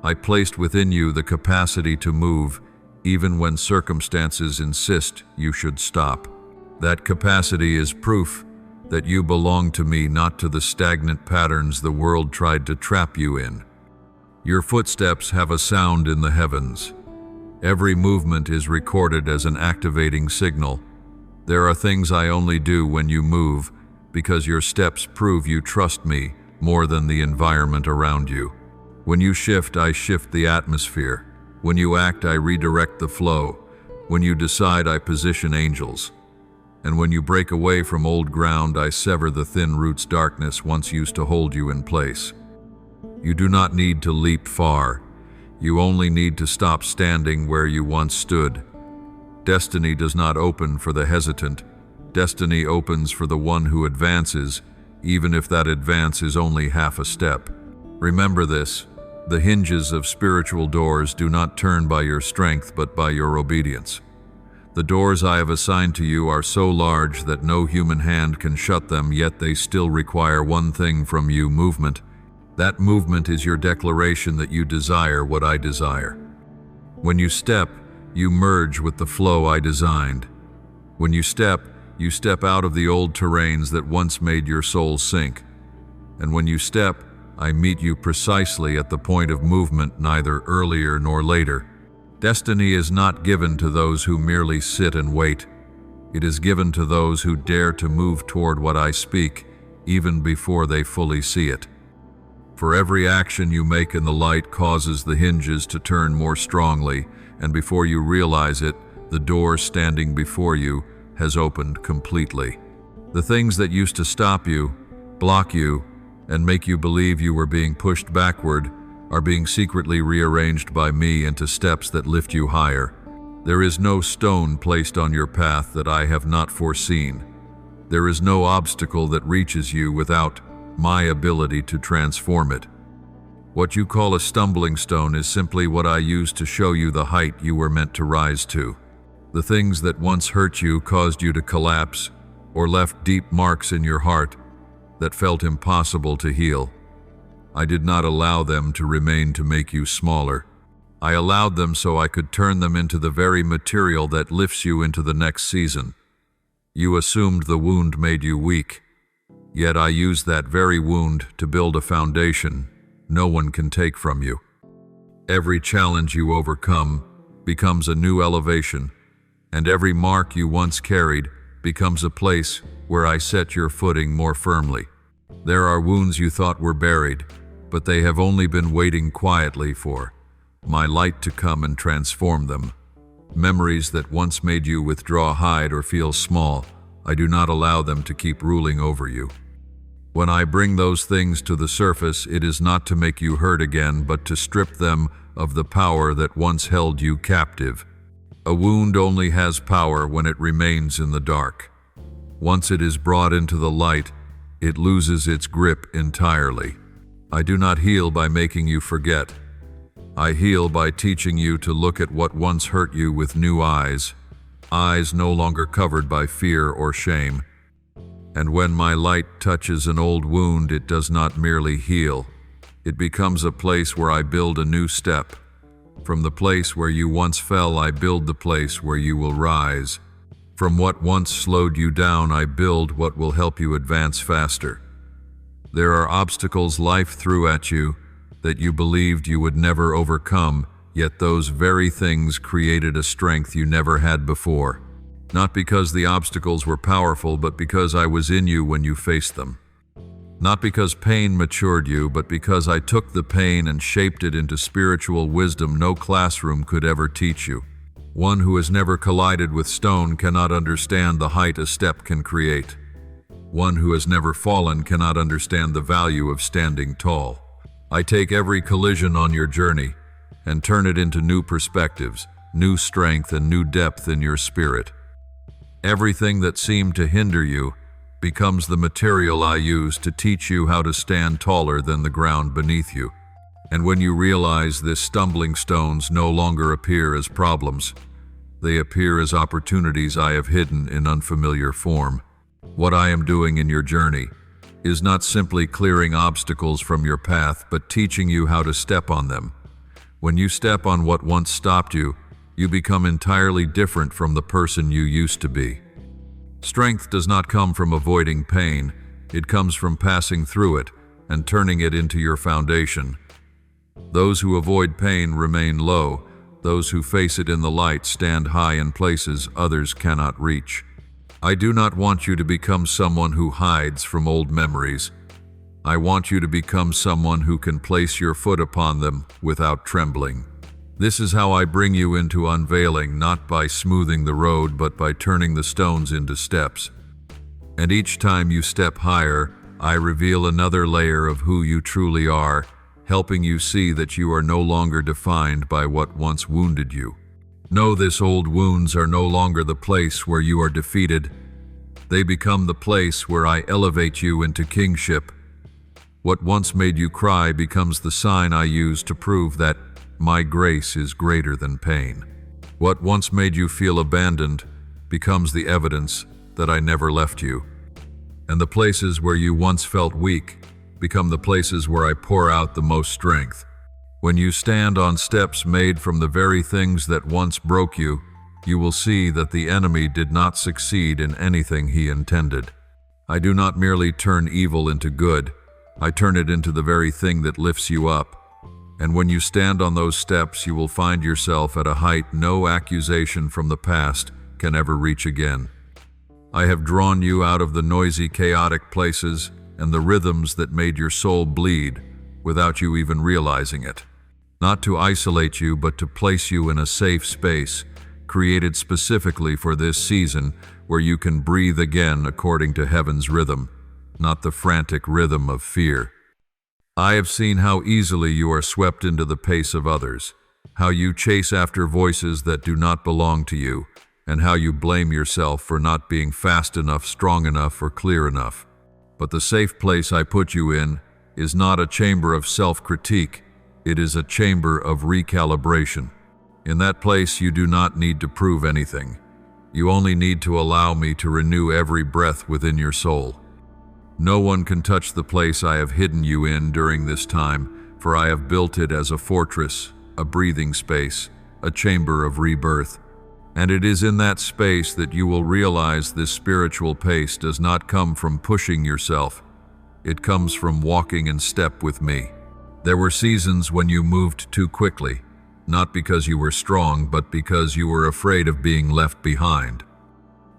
I placed within you the capacity to move, even when circumstances insist you should stop. That capacity is proof that you belong to me, not to the stagnant patterns the world tried to trap you in. Your footsteps have a sound in the heavens. Every movement is recorded as an activating signal. There are things I only do when you move, because your steps prove you trust me more than the environment around you. When you shift, I shift the atmosphere. When you act, I redirect the flow. When you decide, I position angels. And when you break away from old ground, I sever the thin roots darkness once used to hold you in place. You do not need to leap far. You only need to stop standing where you once stood. Destiny does not open for the hesitant. Destiny opens for the one who advances, even if that advance is only half a step. Remember this: the hinges of spiritual doors do not turn by your strength, but by your obedience. The doors I have assigned to you are so large that no human hand can shut them, yet they still require one thing from you: movement. That movement is your declaration that you desire what I desire. When you step merge with the flow I designed. When you step out of the old terrains that once made your soul sink. And when you step, I meet you precisely at the point of movement, neither earlier nor later. Destiny is not given to those who merely sit and wait. It is given to those who dare to move toward what I speak, even before they fully see it. For every action you make in the light causes the hinges to turn more strongly, and before you realize it, the door standing before you has opened completely. The things that used to stop you, block you, and make you believe you were being pushed backward are being secretly rearranged by me into steps that lift you higher. There is no stone placed on your path that I have not foreseen. There is no obstacle that reaches you without my ability to transform it. What you call a stumbling stone is simply what I used to show you the height you were meant to rise to. The things that once hurt you, caused you to collapse, or left deep marks in your heart that felt impossible to heal. I did not allow them to remain to make you smaller. I allowed them so I could turn them into the very material that lifts you into the next season. You assumed the wound made you weak, yet I used that very wound to build a foundation no one can take from you. Every challenge you overcome becomes a new elevation, and every mark you once carried becomes a place where I set your footing more firmly. There are wounds you thought were buried, but they have only been waiting quietly for my light to come and transform them. Memories that once made you withdraw, hide, or feel small, I do not allow them to keep ruling over you. When I bring those things to the surface, it is not to make you hurt again, but to strip them of the power that once held you captive. A wound only has power when it remains in the dark. Once it is brought into the light, it loses its grip entirely. I do not heal by making you forget. I heal by teaching you to look at what once hurt you with new eyes, eyes no longer covered by fear or shame. And when my light touches an old wound, it does not merely heal. It becomes a place where I build a new step. From the place where you once fell, I build the place where you will rise. From what once slowed you down, I build what will help you advance faster. There are obstacles life threw at you that you believed you would never overcome, yet those very things created a strength you never had before. Not because the obstacles were powerful, but because I was in you when you faced them. Not because pain matured you, but because I took the pain and shaped it into spiritual wisdom no classroom could ever teach you. One who has never collided with stone cannot understand the height a step can create. One who has never fallen cannot understand the value of standing tall. I take every collision on your journey and turn it into new perspectives, new strength, and new depth in your spirit. Everything that seemed to hinder you becomes the material I use to teach you how to stand taller than the ground beneath you. And when you realize this, stumbling stones no longer appear as problems. They appear as opportunities I have hidden in unfamiliar form. What I am doing in your journey is not simply clearing obstacles from your path, but teaching you how to step on them. When you step on what once stopped you, you become entirely different from the person you used to be. Strength does not come from avoiding pain. It comes from passing through it and turning it into your foundation. Those who avoid pain remain low. Those who face it in the light stand high in places others cannot reach. I do not want you to become someone who hides from old memories. I want you to become someone who can place your foot upon them without trembling. This is how I bring you into unveiling, not by smoothing the road, but by turning the stones into steps. And each time you step higher, I reveal another layer of who you truly are, helping you see that you are no longer defined by what once wounded you. Know this: old wounds are no longer the place where you are defeated. They become the place where I elevate you into kingship. What once made you cry becomes the sign I use to prove that my grace is greater than pain. What once made you feel abandoned becomes the evidence that I never left you. And the places where you once felt weak become the places where I pour out the most strength. When you stand on steps made from the very things that once broke you, you will see that the enemy did not succeed in anything he intended. I do not merely turn evil into good, I turn it into the very thing that lifts you up. And when you stand on those steps, you will find yourself at a height no accusation from the past can ever reach again. I have drawn you out of the noisy, chaotic places and the rhythms that made your soul bleed without you even realizing it. Not to isolate you, but to place you in a safe space, created specifically for this season, where you can breathe again according to heaven's rhythm, not the frantic rhythm of fear. I have seen how easily you are swept into the pace of others, how you chase after voices that do not belong to you, and how you blame yourself for not being fast enough, strong enough, or clear enough. But the safe place I put you in is not a chamber of self-critique, it is a chamber of recalibration. In that place you do not need to prove anything. You only need to allow me to renew every breath within your soul. No one can touch the place I have hidden you in during this time, for I have built it as a fortress, a breathing space, a chamber of rebirth. And it is in that space that you will realize this spiritual pace does not come from pushing yourself. It comes from walking in step with me. There were seasons when you moved too quickly, not because you were strong, but because you were afraid of being left behind.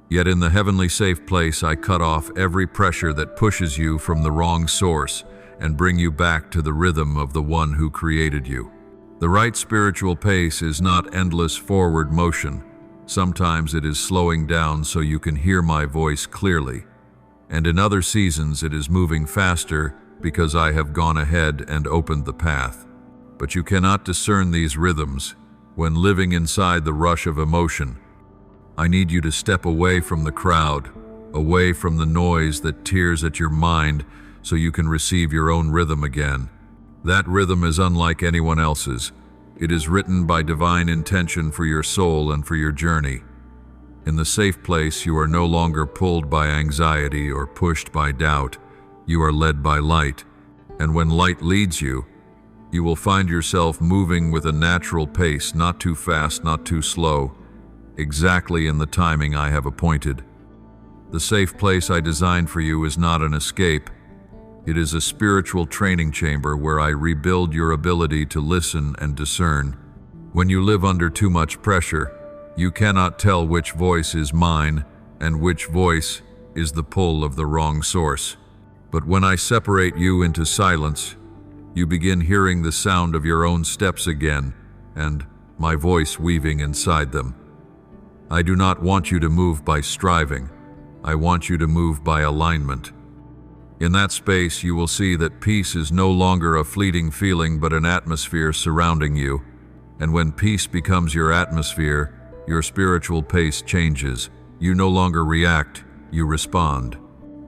Yet in the heavenly safe place, I cut off every pressure that pushes you from the wrong source and bring you back to the rhythm of the one who created you. The right spiritual pace is not endless forward motion. Sometimes it is slowing down so you can hear my voice clearly. And in other seasons it is moving faster because I have gone ahead and opened the path. But you cannot discern these rhythms when living inside the rush of emotion. I need you to step away from the crowd, away from the noise that tears at your mind, so you can receive your own rhythm again. That rhythm is unlike anyone else's. It is written by divine intention for your soul and for your journey. In the safe place, you are no longer pulled by anxiety or pushed by doubt. You are led by light. And when light leads you, you will find yourself moving with a natural pace, not too fast, not too slow, exactly in the timing I have appointed. The safe place I designed for you is not an escape. It is a spiritual training chamber where I rebuild your ability to listen and discern. When you live under too much pressure, you cannot tell which voice is mine and which voice is the pull of the wrong source. But when I separate you into silence, you begin hearing the sound of your own steps again, and my voice weaving inside them. I do not want you to move by striving. I want you to move by alignment. In that space, you will see that peace is no longer a fleeting feeling but an atmosphere surrounding you. And when peace becomes your atmosphere, your spiritual pace changes. You no longer react, you respond.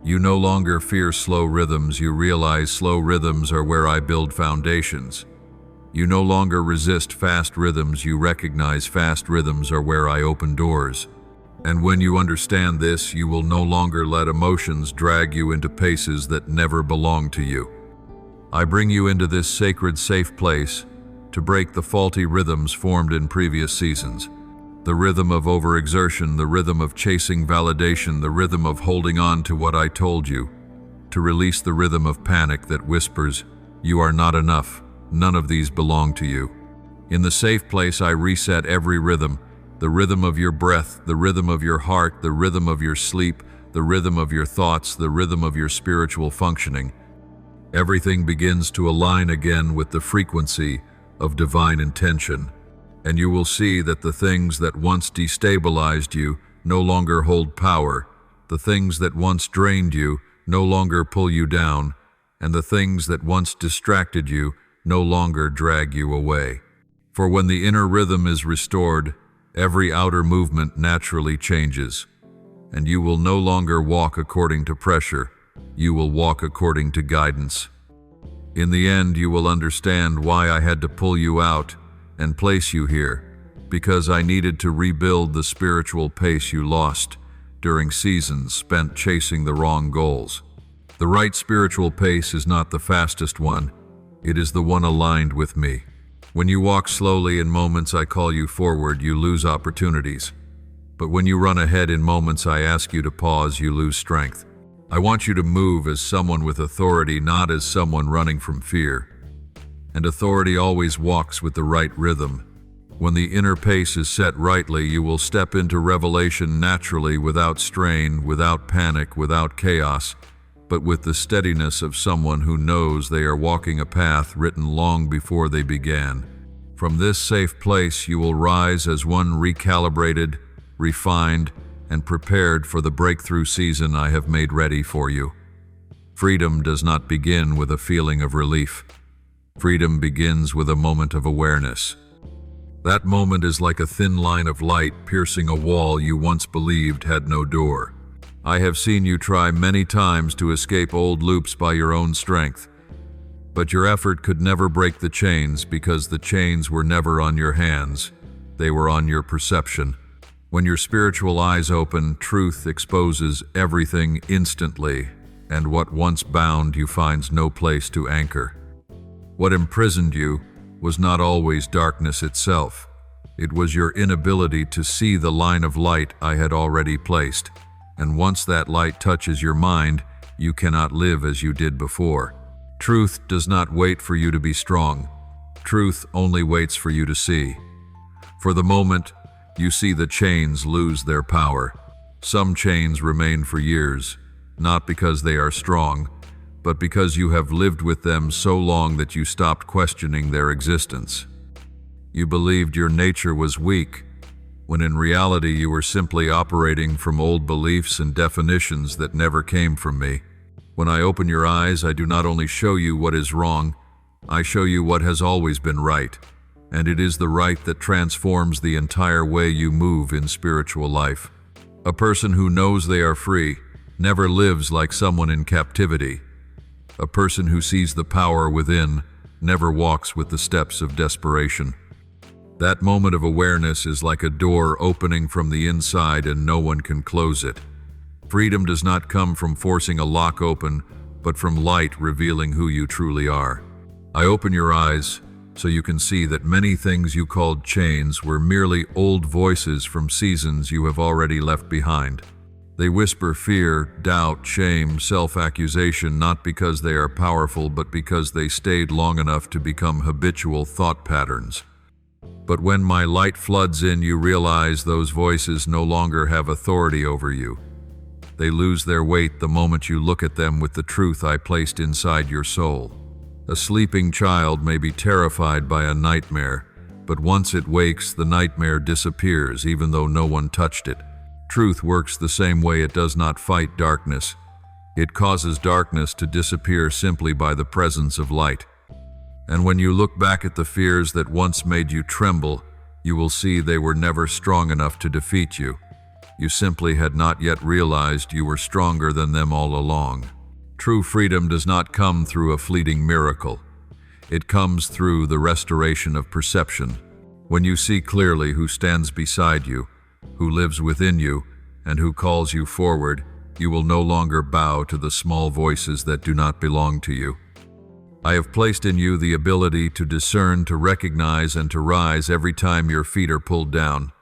You no longer fear slow rhythms, you realize slow rhythms are where I build foundations. You no longer resist fast rhythms, you recognize fast rhythms are where I open doors. And when you understand this, you will no longer let emotions drag you into paces that never belong to you. I bring you into this sacred, safe place to break the faulty rhythms formed in previous seasons. The rhythm of overexertion, the rhythm of chasing validation, the rhythm of holding on to what I told you. To release the rhythm of panic that whispers, "You are not enough. None of these belong to you." In the safe place, I reset every rhythm. The rhythm of your breath, the rhythm of your heart, the rhythm of your sleep, the rhythm of your thoughts, the rhythm of your spiritual functioning. Everything begins to align again with the frequency of divine intention. And you will see that the things that once destabilized you no longer hold power. The things that once drained you no longer pull you down. And the things that once distracted you no longer drag you away. For when the inner rhythm is restored, every outer movement naturally changes, and you will no longer walk according to pressure, you will walk according to guidance. In the end, you will understand why I had to pull you out and place you here, because I needed to rebuild the spiritual pace you lost during seasons spent chasing the wrong goals. The right spiritual pace is not the fastest one, it is the one aligned with me. When you walk slowly in moments I call you forward, you lose opportunities. But when you run ahead in moments I ask you to pause, you lose strength. I want you to move as someone with authority, not as someone running from fear. And authority always walks with the right rhythm. When the inner pace is set rightly, you will step into revelation naturally, without strain, without panic, without chaos, but with the steadiness of someone who knows they are walking a path written long before they began. From this safe place, you will rise as one recalibrated, refined, and prepared for the breakthrough season I have made ready for you. Freedom does not begin with a feeling of relief. Freedom begins with a moment of awareness. That moment is like a thin line of light piercing a wall you once believed had no door. I have seen you try many times to escape old loops by your own strength, but your effort could never break the chains because the chains were never on your hands, they were on your perception. When your spiritual eyes open, truth exposes everything instantly, and what once bound you finds no place to anchor. What imprisoned you was not always darkness itself. It was your inability to see the line of light I had already placed. And once that light touches your mind, you cannot live as you did before. Truth does not wait for you to be strong. Truth only waits for you to see. For the moment, you see the chains lose their power. Some chains remain for years, not because they are strong, but because you have lived with them so long that you stopped questioning their existence. You believed your nature was weak, when in reality you were simply operating from old beliefs and definitions that never came from me. When I open your eyes, I do not only show you what is wrong, I show you what has always been right, and it is the right that transforms the entire way you move in spiritual life. A person who knows they are free never lives like someone in captivity. A person who sees the power within never walks with the steps of desperation. That moment of awareness is like a door opening from the inside and no one can close it. Freedom does not come from forcing a lock open, but from light revealing who you truly are. I open your eyes so you can see that many things you called chains were merely old voices from seasons you have already left behind. They whisper fear, doubt, shame, self-accusation, not because they are powerful, but because they stayed long enough to become habitual thought patterns. But when my light floods in, you realize those voices no longer have authority over you. They lose their weight the moment you look at them with the truth I placed inside your soul. A sleeping child may be terrified by a nightmare, but once it wakes, the nightmare disappears even though no one touched it. Truth works the same way. It does not fight darkness. It causes darkness to disappear simply by the presence of light. And when you look back at the fears that once made you tremble, you will see they were never strong enough to defeat you. You simply had not yet realized you were stronger than them all along. True freedom does not come through a fleeting miracle. It comes through the restoration of perception. When you see clearly who stands beside you, who lives within you, and who calls you forward, you will no longer bow to the small voices that do not belong to you. I have placed in you the ability to discern, to recognize, and to rise every time your feet are pulled down.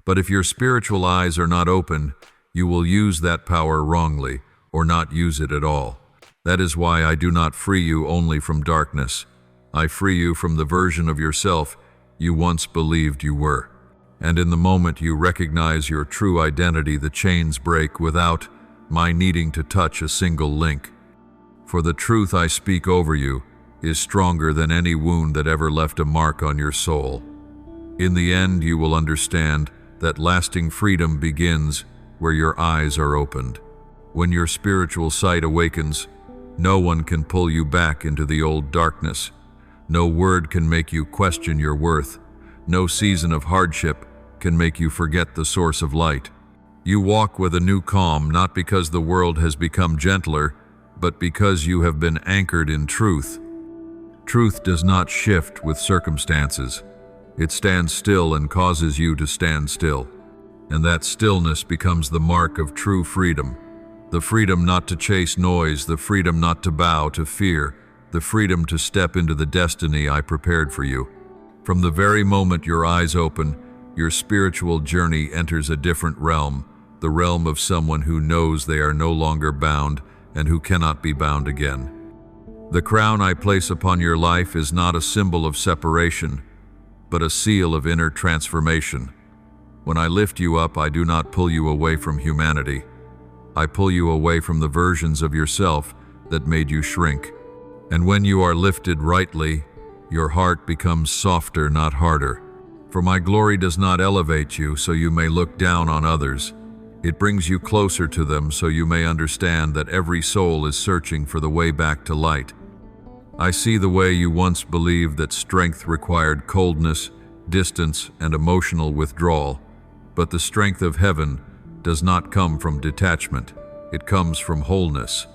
But if your spiritual eyes are not open, you will use that power wrongly, or not use it at all. That is why I do not free you only from darkness. I free you from the version of yourself you once believed you were. And in the moment you recognize your true identity, the chains break without my needing to touch a single link. For the truth I speak over you is stronger than any wound that ever left a mark on your soul. In the end, you will understand that lasting freedom begins where your eyes are opened. When your spiritual sight awakens, no one can pull you back into the old darkness. No word can make you question your worth. No season of hardship can make you forget the source of light. You walk with a new calm, not because the world has become gentler, but because you have been anchored in truth. Truth does not shift with circumstances. It stands still and causes you to stand still. And that stillness becomes the mark of true freedom. The freedom not to chase noise, the freedom not to bow to fear, the freedom to step into the destiny I prepared for you. From the very moment your eyes open, your spiritual journey enters a different realm, the realm of someone who knows they are no longer bound and who cannot be bound again. The crown I place upon your life is not a symbol of separation, but a seal of inner transformation. When I lift you up, I do not pull you away from humanity. I pull you away from the versions of yourself that made you shrink. And when you are lifted rightly, your heart becomes softer, not harder. For my glory does not elevate you so you may look down on others. It brings you closer to them so you may understand that every soul is searching for the way back to light. I see the way you once believed that strength required coldness, distance, and emotional withdrawal. But the strength of heaven does not come from detachment. It comes from wholeness.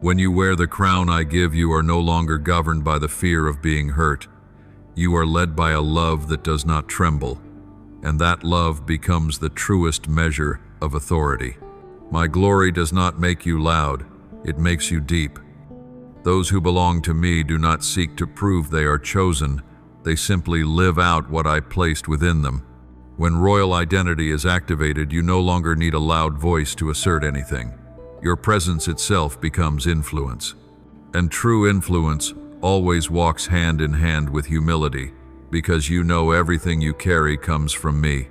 When you wear the crown I give, you are no longer governed by the fear of being hurt. You are led by a love that does not tremble, and that love becomes the truest measure of authority. My glory does not make you loud, it makes you deep. Those who belong to me do not seek to prove they are chosen, they simply live out what I placed within them. When royal identity is activated, you no longer need a loud voice to assert anything. Your presence itself becomes influence. And true influence always walks hand in hand with humility, because you know everything you carry comes from me.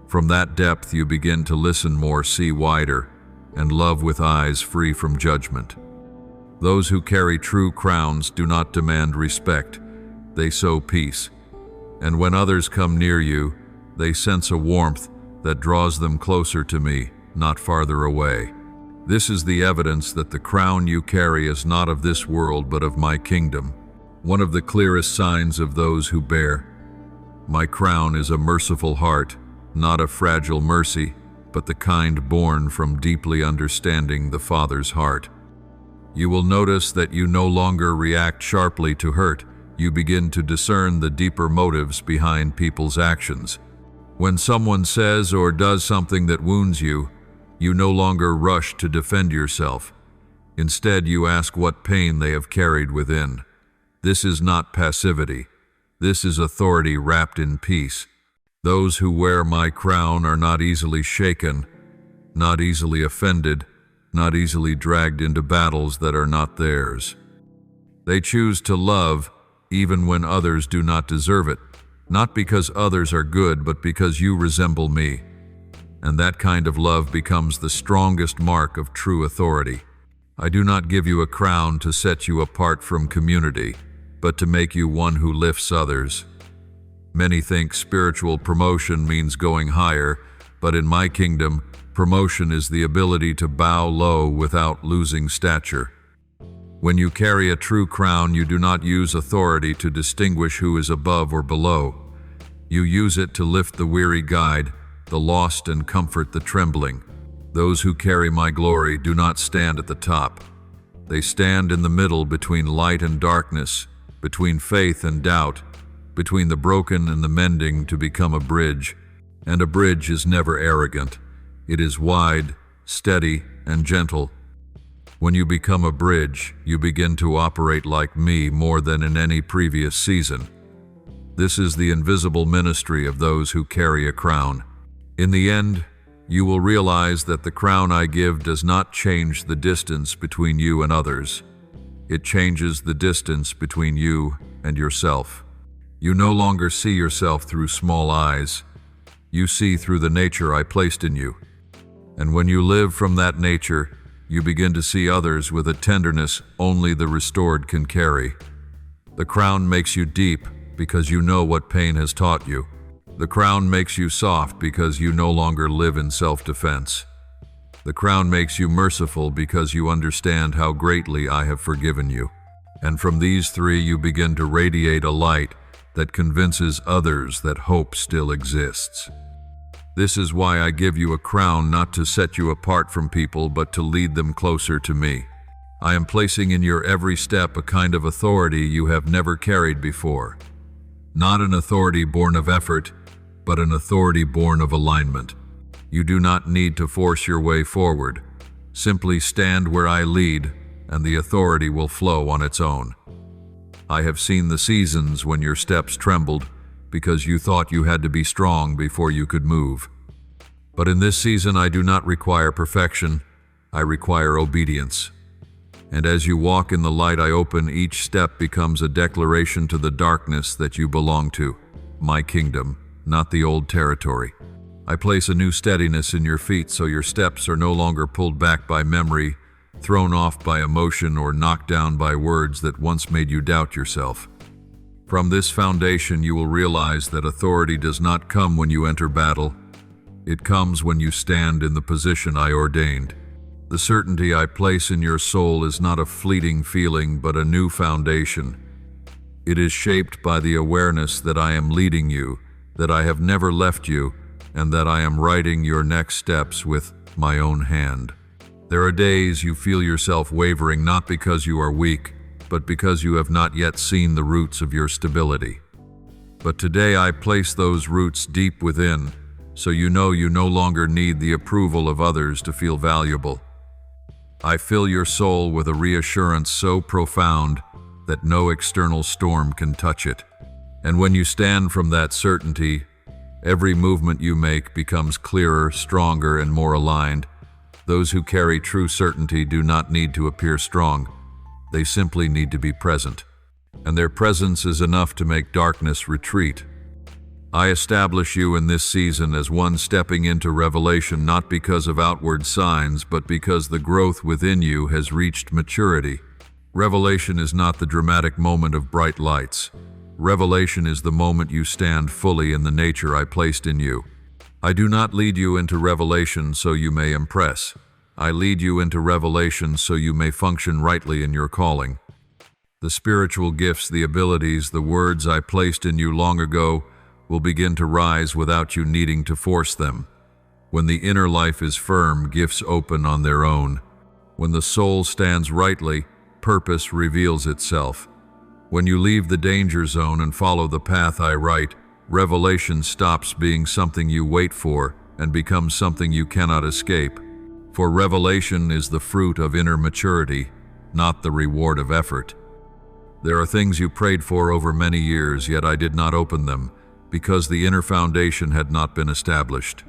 From that depth you begin to listen more, see wider, and love with eyes free from judgment. Those who carry true crowns do not demand respect, they sow peace. And when others come near you, they sense a warmth that draws them closer to me, not farther away. This is the evidence that the crown you carry is not of this world but of my kingdom. One of the clearest signs of those who bear my crown is a merciful heart, not a fragile mercy, but the kind born from deeply understanding the Father's heart. You will notice that you no longer react sharply to hurt, you begin to discern the deeper motives behind people's actions. When someone says or does something that wounds you, you no longer rush to defend yourself. Instead, you ask what pain they have carried within. This is not passivity. This is authority wrapped in peace. Those who wear my crown are not easily shaken, not easily offended, not easily dragged into battles that are not theirs. They choose to love even when others do not deserve it, not because others are good, but because you resemble me. And that kind of love becomes the strongest mark of true authority. I do not give you a crown to set you apart from community, but to make you one who lifts others. Many think spiritual promotion means going higher, but in my kingdom, promotion is the ability to bow low without losing stature. When you carry a true crown, you do not use authority to distinguish who is above or below. You use it to lift the weary guide, the lost, and comfort the trembling. Those who carry my glory do not stand at the top. They stand in the middle between light and darkness, between faith and doubt, between the broken and the mending to become a bridge. And a bridge is never arrogant. It is wide, steady, and gentle. When you become a bridge, you begin to operate like me more than in any previous season. This is the invisible ministry of those who carry a crown. In the end, you will realize that the crown I give does not change the distance between you and others. It changes the distance between you and yourself. You no longer see yourself through small eyes. You see through the nature I placed in you. And when you live from that nature, you begin to see others with a tenderness only the restored can carry. The crown makes you deep because you know what pain has taught you. The crown makes you soft because you no longer live in self-defense. The crown makes you merciful because you understand how greatly I have forgiven you. And from these three you begin to radiate a light that convinces others that hope still exists. This is why I give you a crown, not to set you apart from people, but to lead them closer to me. I am placing in your every step a kind of authority you have never carried before. Not an authority born of effort, but an authority born of alignment. You do not need to force your way forward. Simply stand where I lead, and the authority will flow on its own. I have seen the seasons when your steps trembled, because you thought you had to be strong before you could move. But in this season I do not require perfection, I require obedience. And as you walk in the light I open, each step becomes a declaration to the darkness that you belong to, my kingdom, not the old territory. I place a new steadiness in your feet so your steps are no longer pulled back by memory, thrown off by emotion, or knocked down by words that once made you doubt yourself. From this foundation, you will realize that authority does not come when you enter battle. It comes when you stand in the position I ordained. The certainty I place in your soul is not a fleeting feeling, but a new foundation. It is shaped by the awareness that I am leading you, that I have never left you, and that I am writing your next steps with my own hand. There are days you feel yourself wavering, not because you are weak, but because you have not yet seen the roots of your stability. But today I place those roots deep within, so you know you no longer need the approval of others to feel valuable. I fill your soul with a reassurance so profound that no external storm can touch it. And when you stand from that certainty, every movement you make becomes clearer, stronger, and more aligned. Those who carry true certainty do not need to appear strong. They simply need to be present, and their presence is enough to make darkness retreat. I establish you in this season as one stepping into revelation, not because of outward signs, but because the growth within you has reached maturity. Revelation is not the dramatic moment of bright lights. Revelation is the moment you stand fully in the nature I placed in you. I do not lead you into revelation so you may impress. I lead you into revelation so you may function rightly in your calling. The spiritual gifts, the abilities, the words I placed in you long ago will begin to rise without you needing to force them. When the inner life is firm, gifts open on their own. When the soul stands rightly, purpose reveals itself. When you leave the danger zone and follow the path I write, revelation stops being something you wait for and becomes something you cannot escape. For revelation is the fruit of inner maturity, not the reward of effort. There are things you prayed for over many years, yet I did not open them, because the inner foundation had not been established.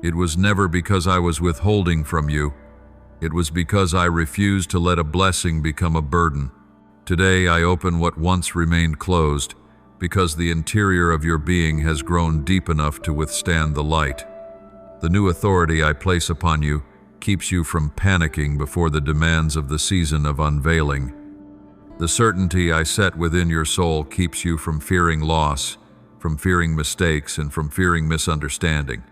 It was never because I was withholding from you. It was because I refused to let a blessing become a burden. Today I open what once remained closed, because the interior of your being has grown deep enough to withstand the light. The new authority I place upon you keeps you from panicking before the demands of the season of unveiling. The certainty I set within your soul keeps you from fearing loss, from fearing mistakes, and from fearing misunderstanding.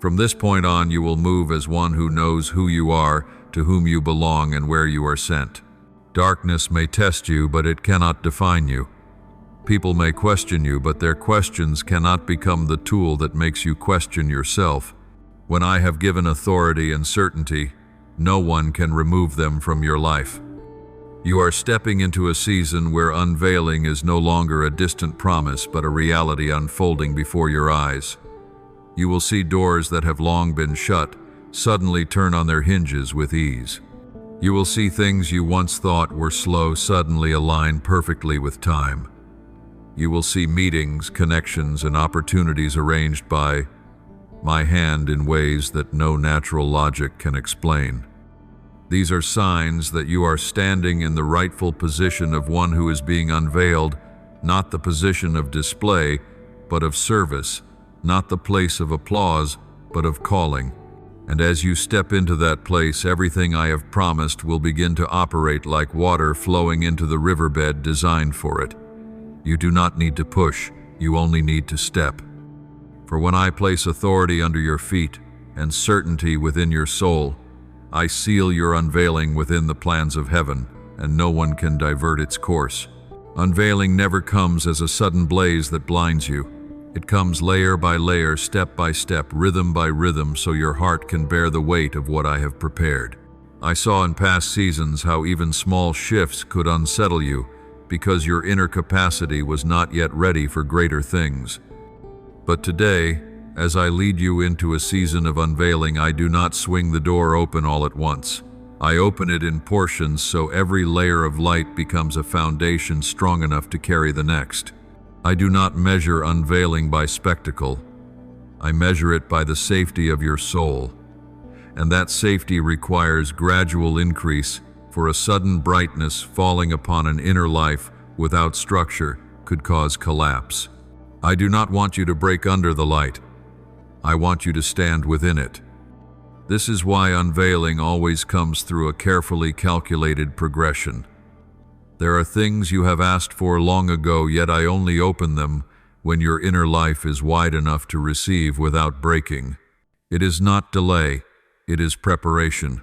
From this point on, you will move as one who knows who you are, to whom you belong, and where you are sent. Darkness may test you, but it cannot define you. People may question you, but their questions cannot become the tool that makes you question yourself. When I have given authority and certainty, no one can remove them from your life. You are stepping into a season where unveiling is no longer a distant promise, but a reality unfolding before your eyes. You will see doors that have long been shut suddenly turn on their hinges with ease. You will see things you once thought were slow suddenly align perfectly with time. You will see meetings, connections, and opportunities arranged by my hand in ways that no natural logic can explain. These are signs that you are standing in the rightful position of one who is being unveiled, not the position of display, but of service, not the place of applause, but of calling. And as you step into that place, everything I have promised will begin to operate like water flowing into the riverbed designed for it. You do not need to push, you only need to step. For when I place authority under your feet and certainty within your soul, I seal your unveiling within the plans of heaven, and no one can divert its course. Unveiling never comes as a sudden blaze that blinds you. It comes layer by layer, step by step, rhythm by rhythm, so your heart can bear the weight of what I have prepared. I saw in past seasons how even small shifts could unsettle you, because your inner capacity was not yet ready for greater things. But today, as I lead you into a season of unveiling, I do not swing the door open all at once. I open it in portions so every layer of light becomes a foundation strong enough to carry the next. I do not measure unveiling by spectacle. I measure it by the safety of your soul. And that safety requires gradual increase, for a sudden brightness falling upon an inner life without structure could cause collapse. I do not want you to break under the light. I want you to stand within it. This is why unveiling always comes through a carefully calculated progression. There are things you have asked for long ago, yet I only open them when your inner life is wide enough to receive without breaking. It is not delay, it is preparation.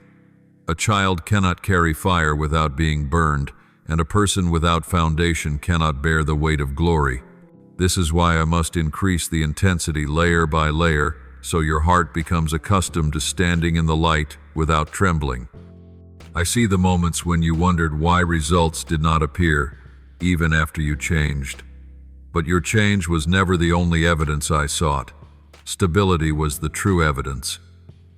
A child cannot carry fire without being burned, and a person without foundation cannot bear the weight of glory. This is why I must increase the intensity layer by layer, so your heart becomes accustomed to standing in the light without trembling. I see the moments when you wondered why results did not appear, even after you changed. But your change was never the only evidence I sought. Stability was the true evidence.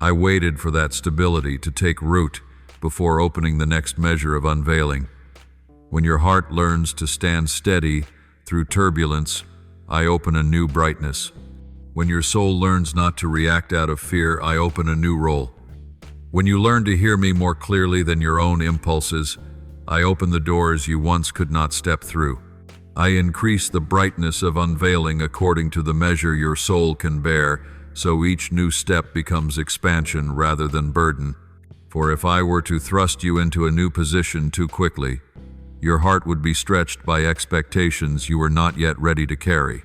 I waited for that stability to take root before opening the next measure of unveiling. When your heart learns to stand steady through turbulence, I open a new brightness. When your soul learns not to react out of fear, I open a new role. When you learn to hear me more clearly than your own impulses, I open the doors you once could not step through. I increase the brightness of unveiling according to the measure your soul can bear, so each new step becomes expansion rather than burden. For if I were to thrust you into a new position too quickly, your heart would be stretched by expectations you are not yet ready to carry.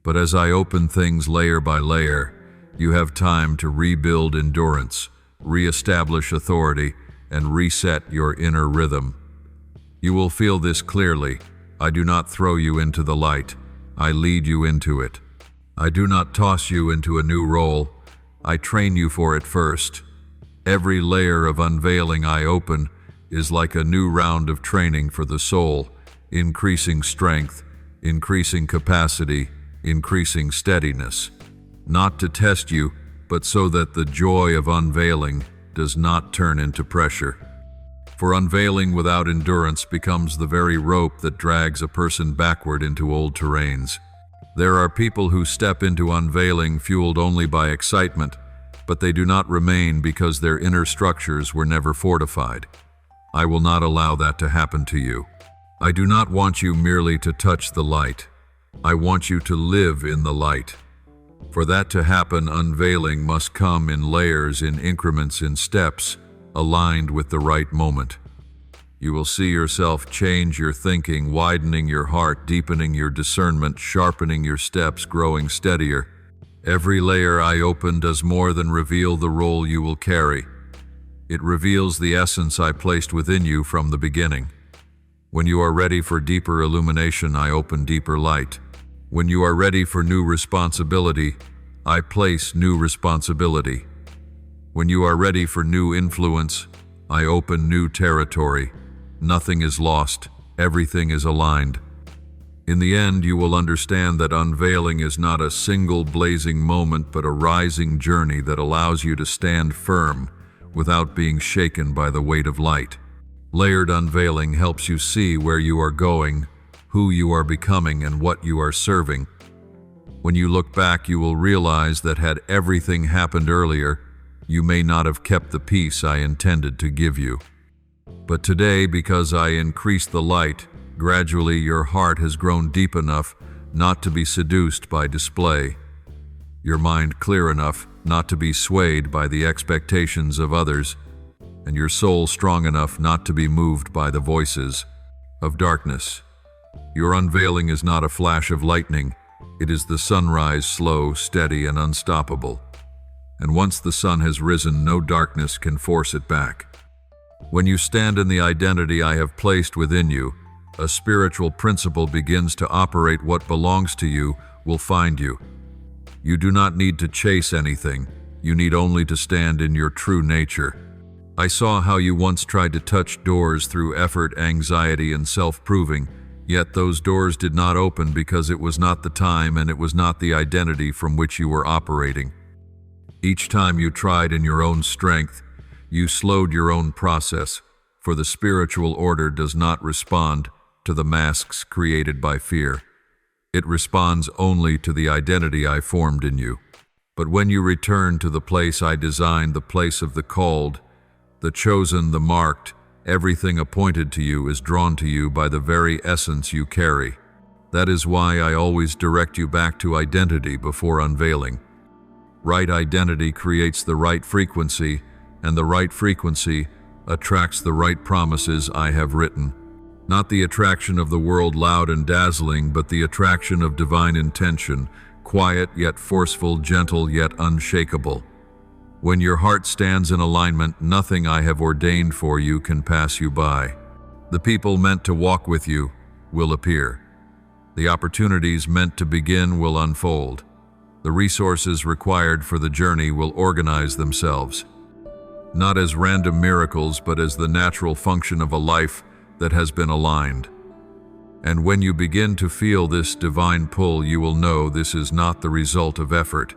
But as I open things layer by layer, you have time to rebuild endurance, re-establish authority, and reset your inner rhythm. You will feel this clearly. I do not throw you into the light. I lead you into it. I do not toss you into a new role. I train you for it first. Every layer of unveiling I open is like a new round of training for the soul, increasing strength, increasing capacity, increasing steadiness. Not to test you, but so that the joy of unveiling does not turn into pressure. For unveiling without endurance becomes the very rope that drags a person backward into old terrains. There are people who step into unveiling fueled only by excitement, but they do not remain because their inner structures were never fortified. I will not allow that to happen to you. I do not want you merely to touch the light. I want you to live in the light. For that to happen, unveiling must come in layers, in increments, in steps, aligned with the right moment. You will see yourself change your thinking, widening your heart, deepening your discernment, sharpening your steps, growing steadier. Every layer I open does more than reveal the role you will carry. It reveals the essence I placed within you from the beginning. When you are ready for deeper illumination, I open deeper light. When you are ready for new responsibility, I place new responsibility. When you are ready for new influence, I open new territory. Nothing is lost, everything is aligned. In the end, you will understand that unveiling is not a single blazing moment, but a rising journey that allows you to stand firm without being shaken by the weight of light. Layered unveiling helps you see where you are going, who you are becoming, and what you are serving. When you look back, you will realize that had everything happened earlier, you may not have kept the peace I intended to give you. But today, because I increased the light, gradually your heart has grown deep enough not to be seduced by display, your mind clear enough not to be swayed by the expectations of others, and your soul strong enough not to be moved by the voices of darkness. Your unveiling is not a flash of lightning, it is the sunrise, slow, steady, and unstoppable. And once the sun has risen, no darkness can force it back. When you stand in the identity I have placed within you, a spiritual principle begins to operate. What belongs to you will find you. You do not need to chase anything, you need only to stand in your true nature. I saw how you once tried to touch doors through effort, anxiety, and self-proving, yet those doors did not open because it was not the time and it was not the identity from which you were operating. Each time you tried in your own strength, you slowed your own process, for the spiritual order does not respond to the masks created by fear. It responds only to the identity I formed in you. But when you return to the place I designed, the place of the called, the chosen, the marked, everything appointed to you is drawn to you by the very essence you carry. That is why I always direct you back to identity before unveiling. Right identity creates the right frequency, and the right frequency attracts the right promises I have written. Not the attraction of the world loud and dazzling, but the attraction of divine intention, quiet yet forceful, gentle yet unshakable. When your heart stands in alignment, nothing I have ordained for you can pass you by. The people meant to walk with you will appear. The opportunities meant to begin will unfold. The resources required for the journey will organize themselves. Not as random miracles, but as the natural function of a life that has been aligned. And when you begin to feel this divine pull, you will know this is not the result of effort.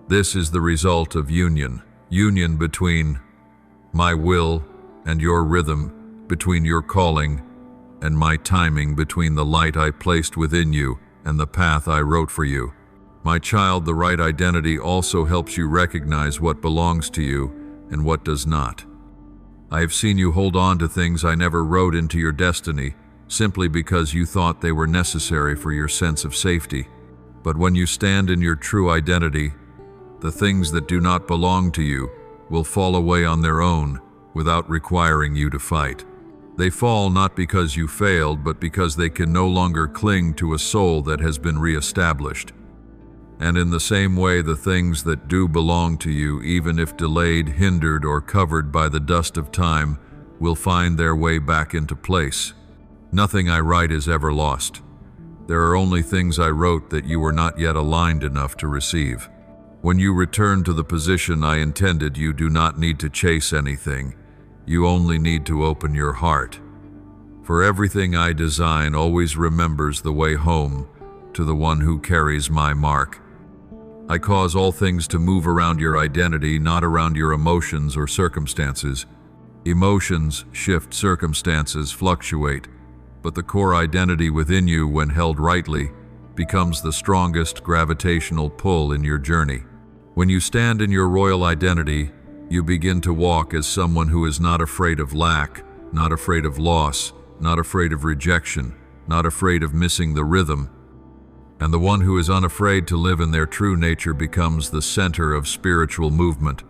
This is the result of union. Union between my will and your rhythm, between your calling and my timing, between the light I placed within you and the path I wrote for you. My child, the right identity also helps you recognize what belongs to you and what does not. I have seen you hold on to things I never wrote into your destiny, simply because you thought they were necessary for your sense of safety. But when you stand in your true identity, the things that do not belong to you will fall away on their own without requiring you to fight. They fall not because you failed, but because they can no longer cling to a soul that has been reestablished. And in the same way, the things that do belong to you, even if delayed, hindered, or covered by the dust of time, will find their way back into place. Nothing I write is ever lost. There are only things I wrote that you were not yet aligned enough to receive. When you return to the position I intended, you do not need to chase anything. You only need to open your heart. For everything I design always remembers the way home to the one who carries my mark. I cause all things to move around your identity, not around your emotions or circumstances. Emotions shift, circumstances fluctuate, but the core identity within you, when held rightly, becomes the strongest gravitational pull in your journey. When you stand in your royal identity, you begin to walk as someone who is not afraid of lack, not afraid of loss, not afraid of rejection, not afraid of missing the rhythm. And the one who is unafraid to live in their true nature becomes the center of spiritual movement.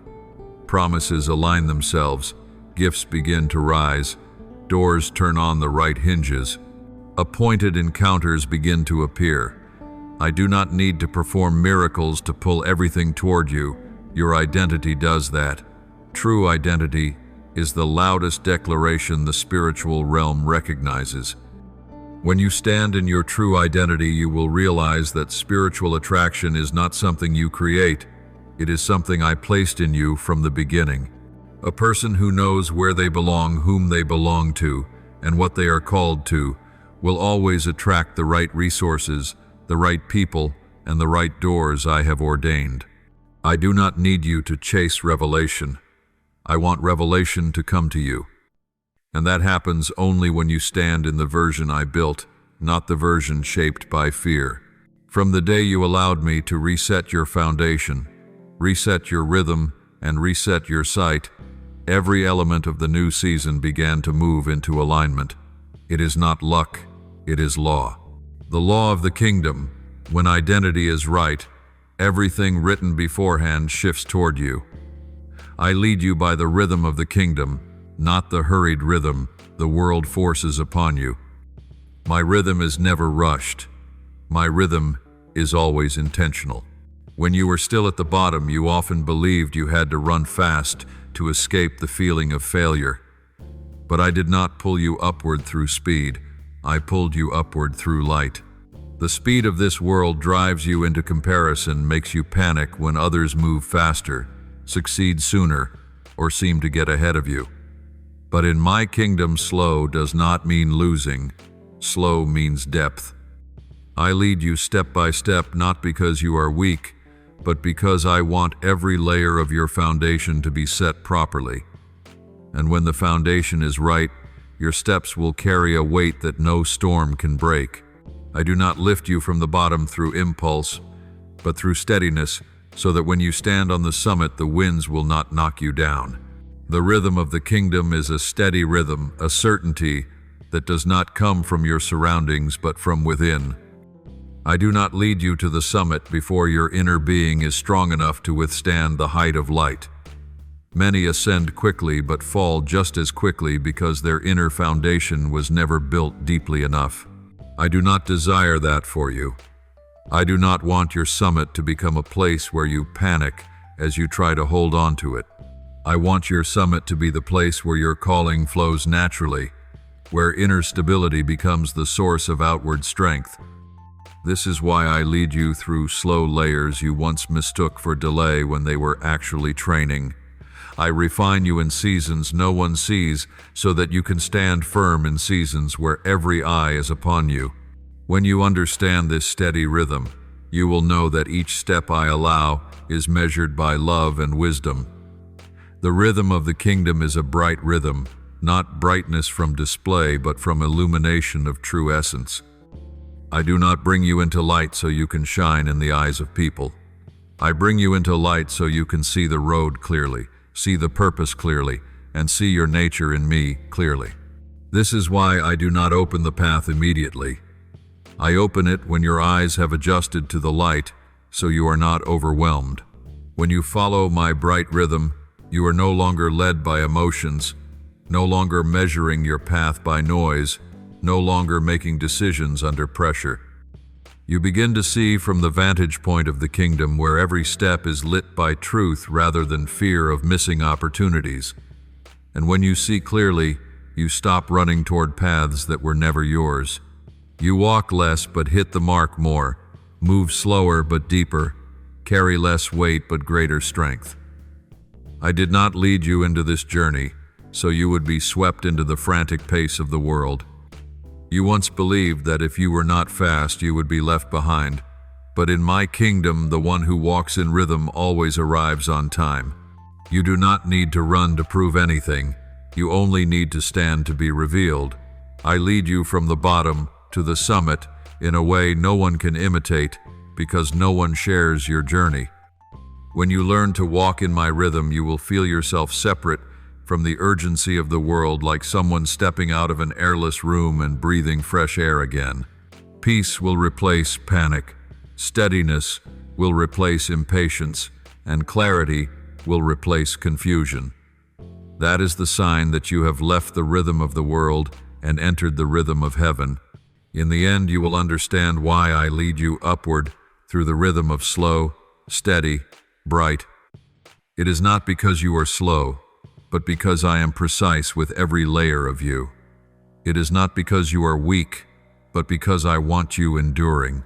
Promises align themselves, gifts begin to rise, doors turn on the right hinges, appointed encounters begin to appear. I do not need to perform miracles to pull everything toward you. Your identity does that. True identity is the loudest declaration the spiritual realm recognizes. When you stand in your true identity, you will realize that spiritual attraction is not something you create. It is something I placed in you from the beginning. A person who knows where they belong, whom they belong to, and what they are called to, will always attract the right resources, the right people, and the right doors I have ordained. I do not need you to chase revelation. I want revelation to come to you. And that happens only when you stand in the version I built, not the version shaped by fear. From the day you allowed me to reset your foundation, reset your rhythm, and reset your sight, every element of the new season began to move into alignment. It is not luck, it is law. The law of the kingdom. When identity is right, everything written beforehand shifts toward you. I lead you by the rhythm of the kingdom, not the hurried rhythm the world forces upon you. My rhythm is never rushed. My rhythm is always intentional. When you were still at the bottom, you often believed you had to run fast to escape the feeling of failure. But I did not pull you upward through speed. I pulled you upward through light. The speed of this world drives you into comparison, makes you panic when others move faster, succeed sooner, or seem to get ahead of you. But in my kingdom, slow does not mean losing. Slow means depth. I lead you step by step, not because you are weak, but because I want every layer of your foundation to be set properly. And when the foundation is right, your steps will carry a weight that no storm can break. I do not lift you from the bottom through impulse, but through steadiness, so that when you stand on the summit, the winds will not knock you down. The rhythm of the kingdom is a steady rhythm, a certainty that does not come from your surroundings but from within. I do not lead you to the summit before your inner being is strong enough to withstand the height of light. Many ascend quickly but fall just as quickly because their inner foundation was never built deeply enough. I do not desire that for you. I do not want your summit to become a place where you panic as you try to hold on to it. I want your summit to be the place where your calling flows naturally, where inner stability becomes the source of outward strength. This is why I lead you through slow layers you once mistook for delay when they were actually training. I refine you in seasons no one sees, so that you can stand firm in seasons where every eye is upon you. When you understand this steady rhythm, you will know that each step I allow is measured by love and wisdom. The rhythm of the kingdom is a bright rhythm, not brightness from display, but from illumination of true essence. I do not bring you into light so you can shine in the eyes of people. I bring you into light so you can see the road clearly, see the purpose clearly, and see your nature in me clearly. This is why I do not open the path immediately. I open it when your eyes have adjusted to the light, so you are not overwhelmed. When you follow my bright rhythm, you are no longer led by emotions, no longer measuring your path by noise, no longer making decisions under pressure. You begin to see from the vantage point of the kingdom, where every step is lit by truth rather than fear of missing opportunities. And when you see clearly, you stop running toward paths that were never yours. You walk less but hit the mark more, move slower but deeper, carry less weight but greater strength. I did not lead you into this journey so you would be swept into the frantic pace of the world. You once believed that if you were not fast, you would be left behind. But in my kingdom, the one who walks in rhythm always arrives on time. You do not need to run to prove anything. You only need to stand to be revealed. I lead you from the bottom to the summit in a way no one can imitate because no one shares your journey. When you learn to walk in my rhythm, you will feel yourself separate from the urgency of the world, like someone stepping out of an airless room and breathing fresh air again. Peace will replace panic. Steadiness will replace impatience, and clarity will replace confusion. That is the sign that you have left the rhythm of the world and entered the rhythm of heaven. In the end, you will understand why I lead you upward through the rhythm of slow, steady, bright. It is not because you are slow, but because I am precise with every layer of you. It is not because you are weak, but because I want you enduring.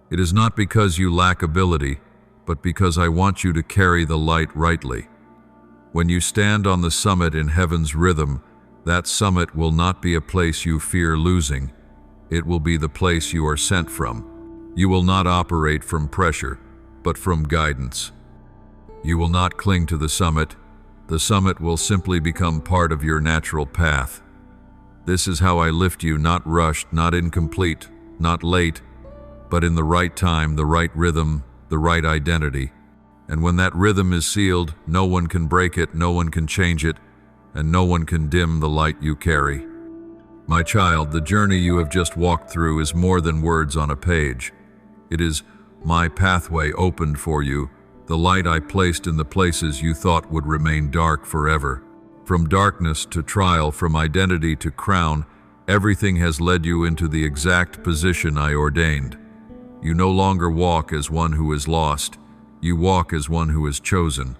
It is not because you lack ability, but because I want you to carry the light rightly. When you stand on the summit in heaven's rhythm, that summit will not be a place you fear losing. It will be the place you are sent from. You will not operate from pressure, but from guidance. You will not cling to the summit. The summit will simply become part of your natural path. This is how I lift you, not rushed, not incomplete, not late, but in the right time, the right rhythm, the right identity. And when that rhythm is sealed, no one can break it, no one can change it, and no one can dim the light you carry. My child, the journey you have just walked through is more than words on a page. It is my pathway opened for you, the light I placed in the places you thought would remain dark forever. From darkness to trial, from identity to crown, everything has led you into the exact position I ordained. You no longer walk as one who is lost. You walk as one who is chosen.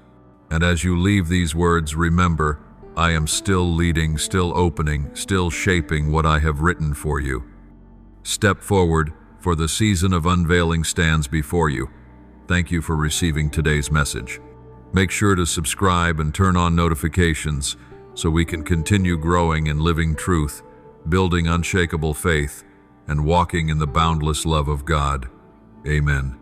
And as you leave these words, remember, I am still leading, still opening, still shaping what I have written for you. Step forward, for the season of unveiling stands before you. Thank you for receiving today's message. Make sure to subscribe and turn on notifications so we can continue growing in living truth, building unshakable faith, and walking in the boundless love of God. Amen.